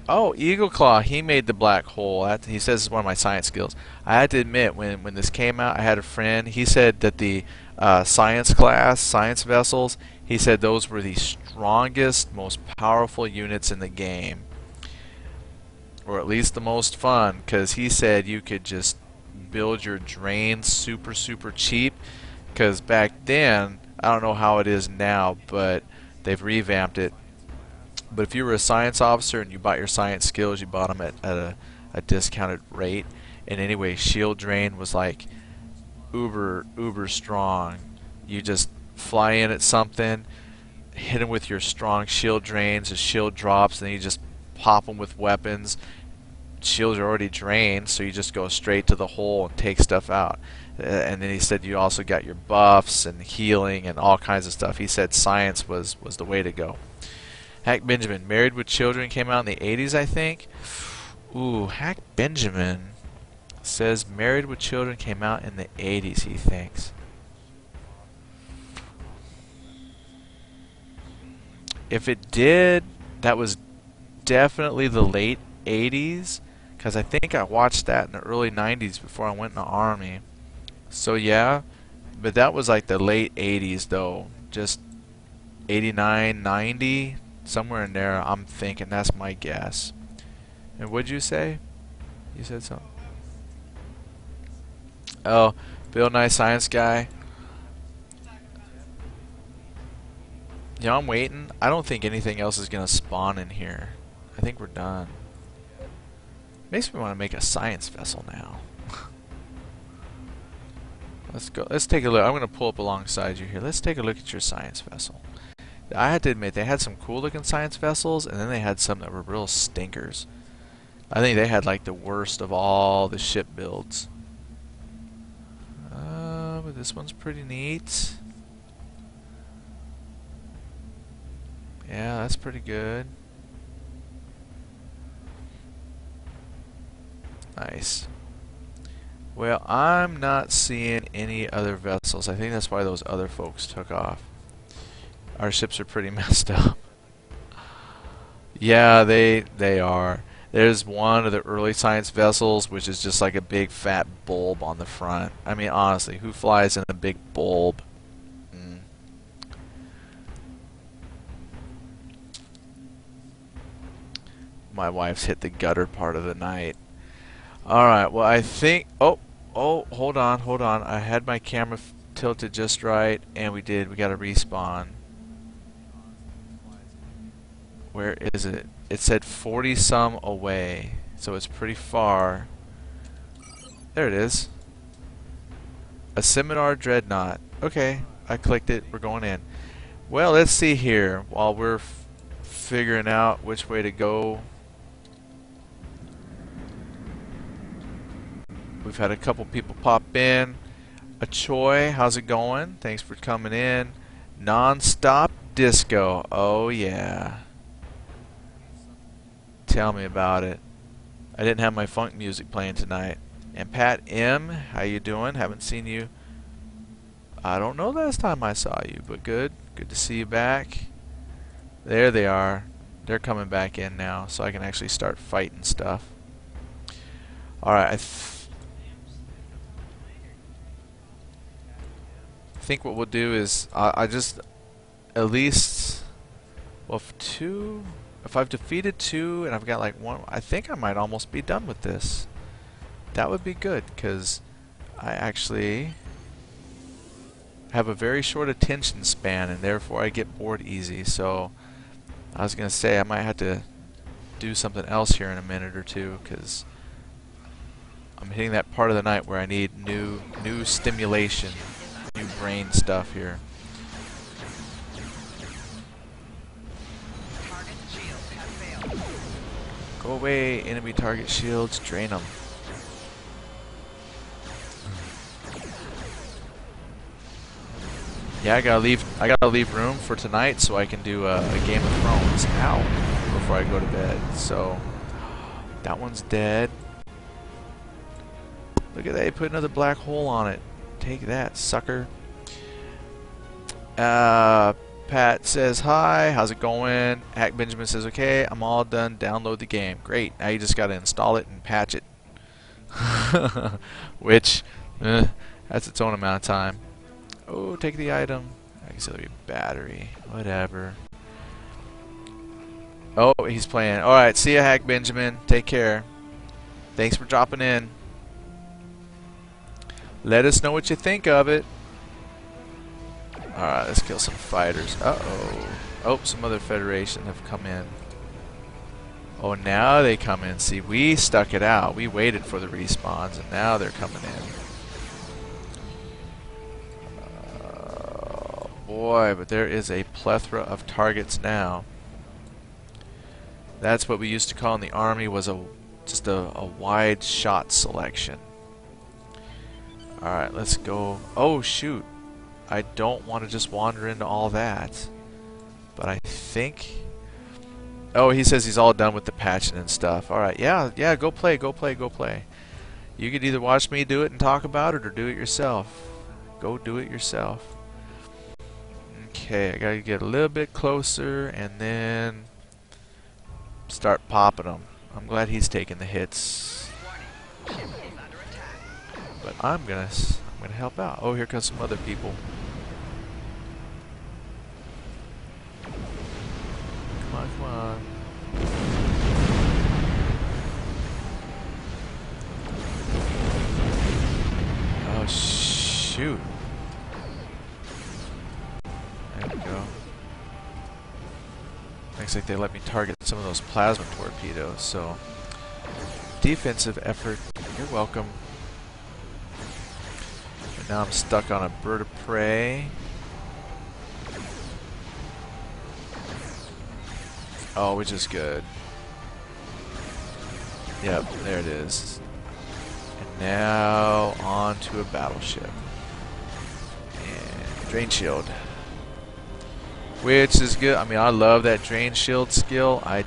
Oh, Eagle Claw, he made the black hole. He says it's one of my science skills. I had to admit, when this came out, I had a friend, he said that the science vessels, he said those were the strongest, most powerful units in the game. Or at least the most fun, because he said you could just build your drains super cheap, because back then, I don't know how it is now, but they've revamped it. But if you were a science officer and you bought your science skills, you bought them at a discounted rate. And anyway, shield drain was like uber strong. You just fly in at something, hit them with your strong shield drains, the shield drops, and then you just pop them with weapons. Shields are already drained, so you just go straight to the hole and take stuff out. And then he said you also got your buffs and healing and all kinds of stuff. He said science was the way to go. Hack Benjamin, Married with Children, came out in the 80s, I think. Ooh, Hack Benjamin says Married with Children came out in the 80s, he thinks. If it did, that was definitely the late 80s, because I think I watched that in the early 90s before I went in the Army. So yeah, but that was like the late 80s though, just 89, 90. Somewhere in there, I'm thinking. That's my guess. And what'd you say? You said something. Oh, Bill Nye Science Guy. You know, I'm waiting. I don't think anything else is gonna spawn in here. I think we're done. Makes me want to make a science vessel now. Let's go. Let's take a look. I'm gonna pull up alongside you here. Let's take a look at your science vessel. I had to admit, they had some cool looking science vessels, and then they had some that were real stinkers. I think they had like the worst of all the ship builds. But this one's pretty neat. Yeah, that's pretty good. Nice. Well, I'm not seeing any other vessels. I think that's why those other folks took off. Our ships are pretty messed up. Yeah, they are. There's one of the early science vessels, which is just like a big fat bulb on the front. I mean, honestly, who flies in a big bulb? My wife's hit the gutter part of the night. Alright, well, I think... Oh, hold on. I had my camera tilted just right, and we got to respawn. Where is it? It said 40-some away, so it's pretty far. There it is. A Scimitar Dreadnought. Okay, I clicked it. We're going in. Well, let's see here. While we're figuring out which way to go. We've had a couple people pop in. Achoy, how's it going? Thanks for coming in. Non-stop disco. Oh yeah. Tell me about it. I didn't have my funk music playing tonight. And Pat M, how you doing? Haven't seen you. I don't know last time I saw you, but good. Good to see you back. There they are. They're coming back in now, so I can actually start fighting stuff. Alright, I think what we'll do is I just at least, well, if I've defeated 2 and I've got like 1, I think I might almost be done with this. That would be good, because I actually have a very short attention span and therefore I get bored easy. So I was gonna say I might have to do something else here in a minute or two, because I'm hitting that part of the night where I need new stimulation, new brain stuff here. Go away, enemy target shields, drain them. Yeah, I gotta leave room for tonight so I can do a Game of Thrones. Ow, before I go to bed. So that one's dead. Look at that, he put another black hole on it. Take that, sucker. Pat says hi, how's it going? Hack Benjamin says okay, I'm all done, download the game. Great, now you just gotta install it and patch it. Which, that's its own amount of time. Oh, take the item. Auxiliary battery, whatever. Oh, he's playing. Alright, see ya, Hack Benjamin. Take care. Thanks for dropping in. Let us know what you think of it. Alright, let's kill some fighters. Uh-oh. Oh, some other Federation have come in. Oh, now they come in. See, we stuck it out. We waited for the respawns, and now they're coming in. Boy, but there is a plethora of targets now. That's what we used to call in the Army, was just a wide shot selection. Alright, let's go. Oh, shoot. I don't want to just wander into all that. But I think... Oh, he says he's all done with the patching and stuff. Alright, yeah, go play. You could either watch me do it and talk about it, or do it yourself. Go do it yourself. Okay, I gotta get a little bit closer and then start popping them. I'm glad he's taking the hits. But I'm gonna help out. Oh, here comes some other people. Come on. Oh, shoot. There we go. Looks like they let me target some of those plasma torpedoes, so defensive effort, you're welcome. And now I'm stuck on a bird of prey. Oh, which is good. Yep, there it is. And now on to a battleship. And drain shield. Which is good. I mean, I love that drain shield skill. I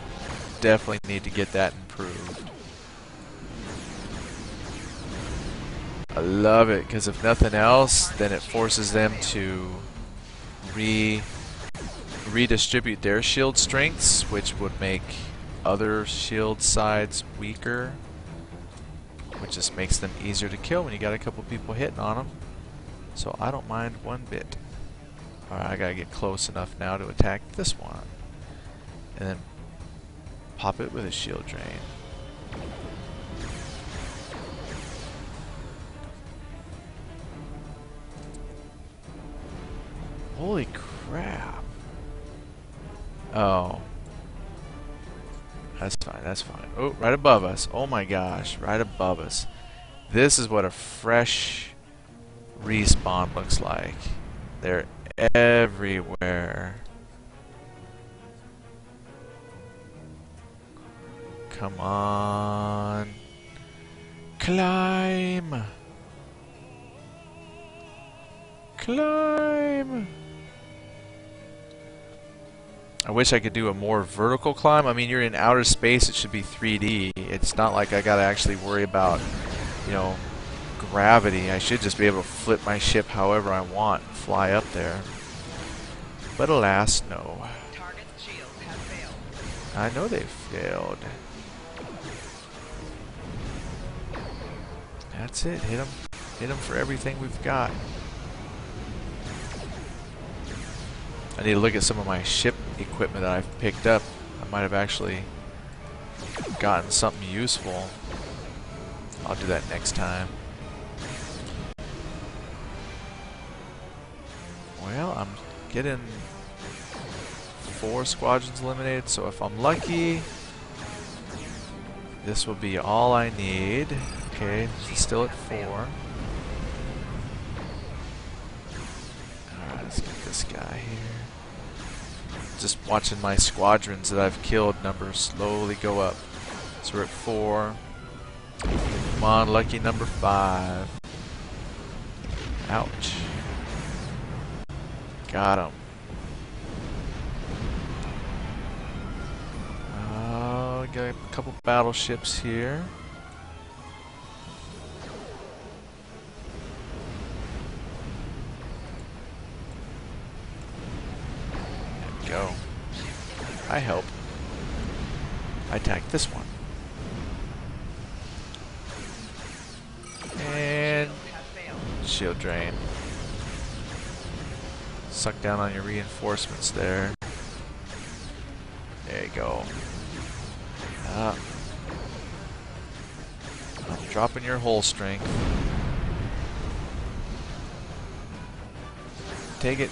definitely need to get that improved. I love it, because if nothing else, then it forces them to redistribute their shield strengths, which would make other shield sides weaker, which just makes them easier to kill when you got a couple people hitting on them. So I don't mind one bit. Alright, I gotta get close enough now to attack this one. And then pop it with a shield drain. Holy crap. Oh. That's fine, that's fine. Oh, right above us. Oh my gosh, right above us. This is what a fresh respawn looks like. They're everywhere. Come on. Climb! Climb! I wish I could do a more vertical climb. I mean, you're in outer space, it should be 3D. It's not like I gotta actually worry about, you know, gravity. I should just be able to flip my ship however I want and fly up there. But alas, no. Target's shields have failed. I know they failed. That's it. Hit them. Hit them for everything we've got. I need to look at some of my ship equipment that I've picked up. I might have actually gotten something useful. I'll do that next time. Well, I'm getting 4 squadrons eliminated, so if I'm lucky, this will be all I need. Okay, it's still at 4. Alright, let's get this guy here. Just watching my squadrons that I've killed numbers slowly go up. So we're at 4. Come on, lucky number 5. Ouch. Got him. Got a couple battleships here. There we go. I help. I attack this one. And shield drain. Suck down on your reinforcements there. There you go. I'm dropping your hull strength. Take it.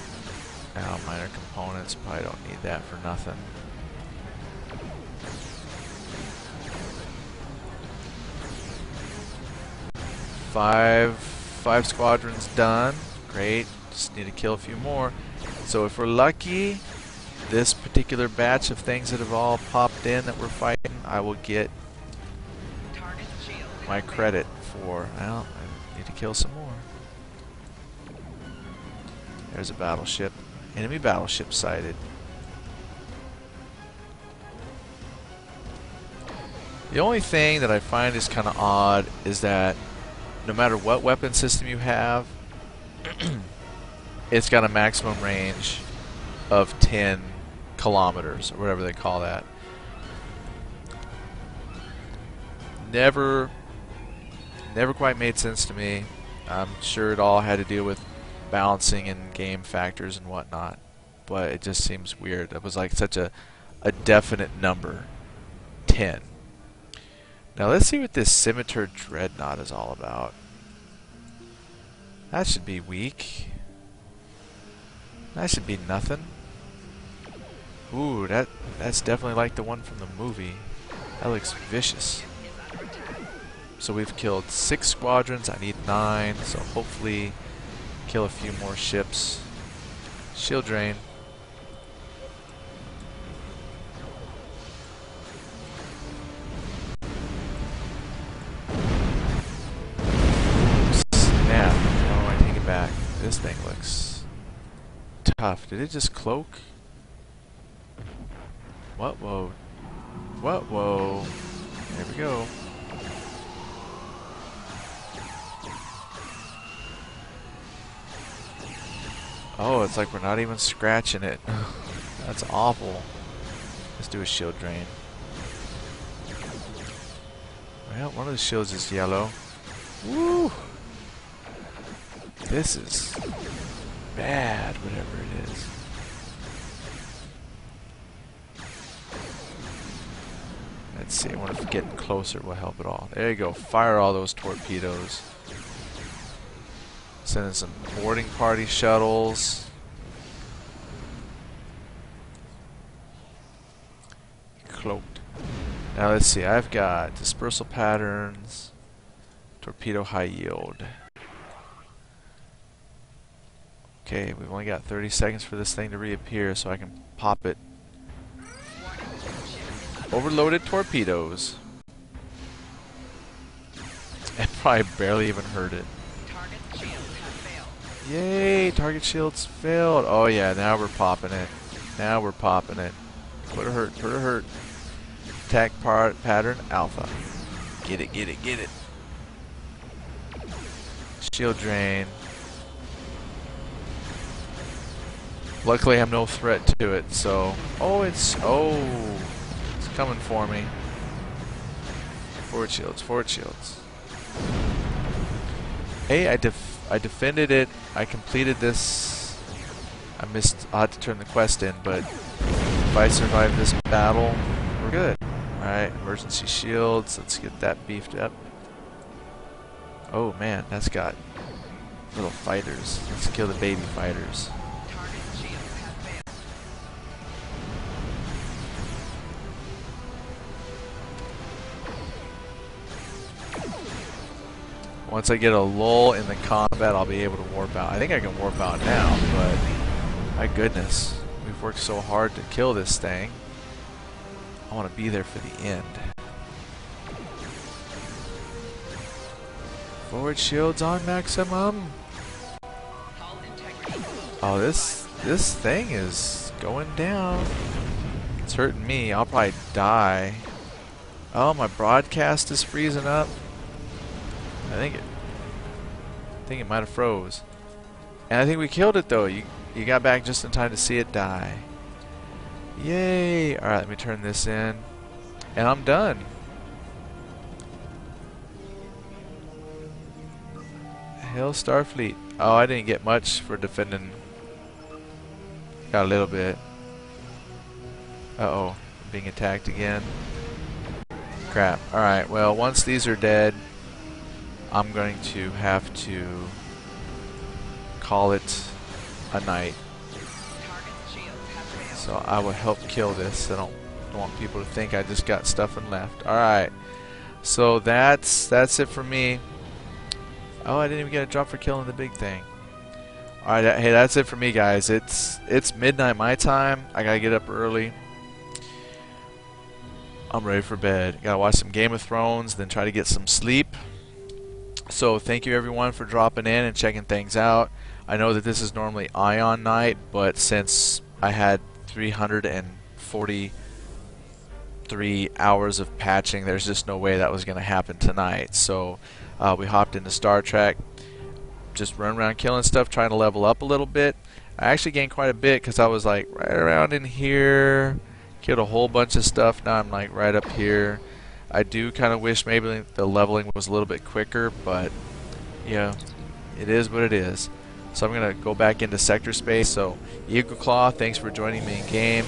Oh, minor components. Probably don't need that for nothing. Five squadrons done. Great. Just need to kill a few more. So if we're lucky, this particular batch of things that have all popped in that we're fighting, I will get my credit for. Well, I need to kill some more. There's a battleship. Enemy battleship sighted. The only thing that I find is kind of odd is that no matter what weapon system you have, it's got a maximum range of 10 kilometers, or whatever they call that. Never quite made sense to me. I'm sure it all had to do with balancing and game factors and whatnot, but it just seems weird. It was like such a definite number, 10. Now let's see what this Scimitar Dreadnought is all about. That should be weak. That should be nothing. Ooh, that's definitely like the one from the movie. That looks vicious. So we've killed 6 squadrons. I need 9, so hopefully kill a few more ships. Shield drain. Snap. Oh, I take it back. This thing looks tough. Did it just cloak? What? Whoa. What? Whoa. There we go. Oh, it's like we're not even scratching it. That's awful. Let's do a shield drain. Well, one of the shields is yellow. Woo! This is bad, whatever it is. Let's see, I wonder if getting closer will help at all. There you go. Fire all those torpedoes. Sending some boarding party shuttles. Cloaked. Now let's see, I've got dispersal patterns, torpedo high yield. Okay, we've only got 30 seconds for this thing to reappear, so I can pop it. overloaded torpedoes. It probably barely even hurt it. Target shields have failed. Yay! Target shields failed. Oh yeah, now we're popping it. Now we're popping it. Put her hurt. Put her hurt. Attack pattern alpha. Get it. Get it. Get it. Shield drain. Luckily, I'm no threat to it. So, it's coming for me. Forward shields. Forward shields. Hey, I defended it. I completed this. I'll have to turn the quest in, but if I survive this battle, we're good. Alright, emergency shields. Let's get that beefed up. Oh man, that's got little fighters. Let's kill the baby fighters. Target shields have failed. Once I get a lull in the combat, I'll be able to warp out. I think I can warp out now, but my goodness, we've worked so hard to kill this thing. I want to be there for the end. Forward shields on maximum. Hull integrity. Oh, this thing is going down. It's hurting me. I'll probably die. Oh, my broadcast is freezing up. I think it might have froze. And I think we killed it though. You got back just in time to see it die. Yay! Alright, let me turn this in. And I'm done. Hail Starfleet. Oh, I didn't get much for defending. Got a little bit. Uh-oh. Being attacked again. Crap. Alright, well, once these are dead, I'm going to have to call it a night. Target shields have failed. So I will help kill this. I don't want people to think I just got stuff and left. Alright. So that's it for me. Oh, I didn't even get a drop for killing the big thing. Alright, hey, that's it for me, guys. It's midnight my time. I gotta get up early. I'm ready for bed. Gotta watch some Game of Thrones, then try to get some sleep. So thank you everyone for dropping in and checking things out. I know that this is normally Ion night, but since I had 343 hours of patching, there's just no way that was going to happen tonight. So we hopped into Star Trek, just run around killing stuff, trying to level up a little bit. I actually gained quite a bit because I was like right around in here, killed a whole bunch of stuff. Now I'm like right up here. I do kind of wish maybe the leveling was a little bit quicker, but yeah, it is what it is. So I'm going to go back into sector space. So Eagle Claw, thanks for joining me in game,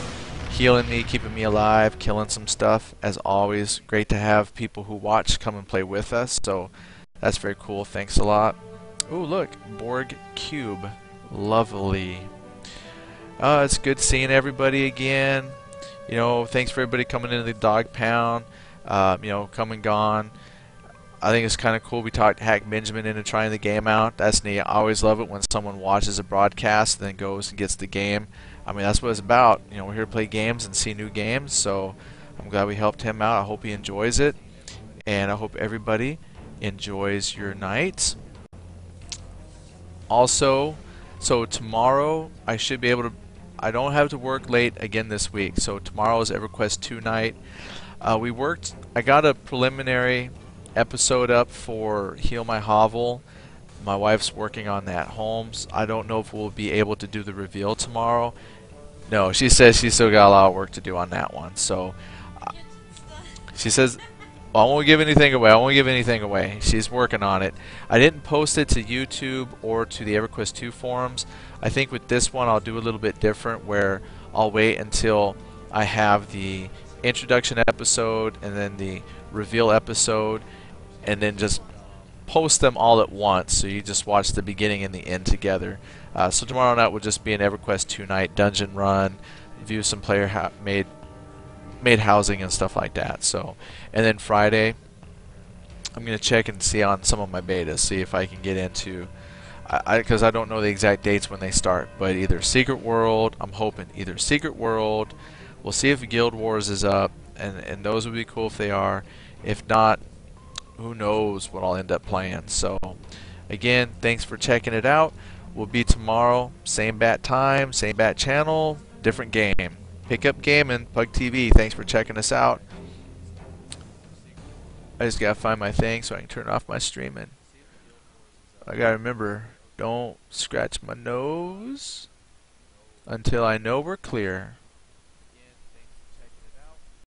healing me, keeping me alive, killing some stuff. As always, great to have people who watch come and play with us. So that's very cool. Thanks a lot. Ooh, look, Borg Cube. Lovely. It's good seeing everybody again. You know, thanks for everybody coming into the Dog Pound. You know, come and gone. I think it's kind of cool. We talked Hack Benjamin into trying the game out. That's neat. I always love it when someone watches a broadcast and then goes and gets the game. I mean, that's what it's about. You know, we're here to play games and see new games. So I'm glad we helped him out. I hope he enjoys it, and I hope everybody enjoys your night. Also, so tomorrow I should be able to. I don't have to work late again this week. So tomorrow is EverQuest 2 night. I got a preliminary episode up for Heal My Hovel. My wife's working on that Holmes. I don't know if we'll be able to do the reveal tomorrow. No, she says she's still got a lot of work to do on that one. So she says, well, I won't give anything away. I won't give anything away. She's working on it. I didn't post it to YouTube or to the EverQuest 2 forums. I think with this one I'll do a little bit different, where I'll wait until I have the introduction episode and then the reveal episode, and then just post them all at once, so you just watch the beginning and the end together. So tomorrow night will just be an EverQuest 2 night dungeon run, view some player made housing and stuff like that. So, and then Friday I'm gonna check and see on some of my betas, see if I can get into, because I don't know the exact dates when they start, but either Secret World, I'm hoping either Secret World. We'll see if Guild Wars is up. and those would be cool if they are. If not, who knows what I'll end up playing. So again, thanks for checking it out. We'll be tomorrow, same bat time, same bat channel, different game. Pick up gaming, Pug TV. Thanks for checking us out. I just gotta find my thing so I can turn off my streaming. I gotta remember, don't scratch my nose until I know we're clear.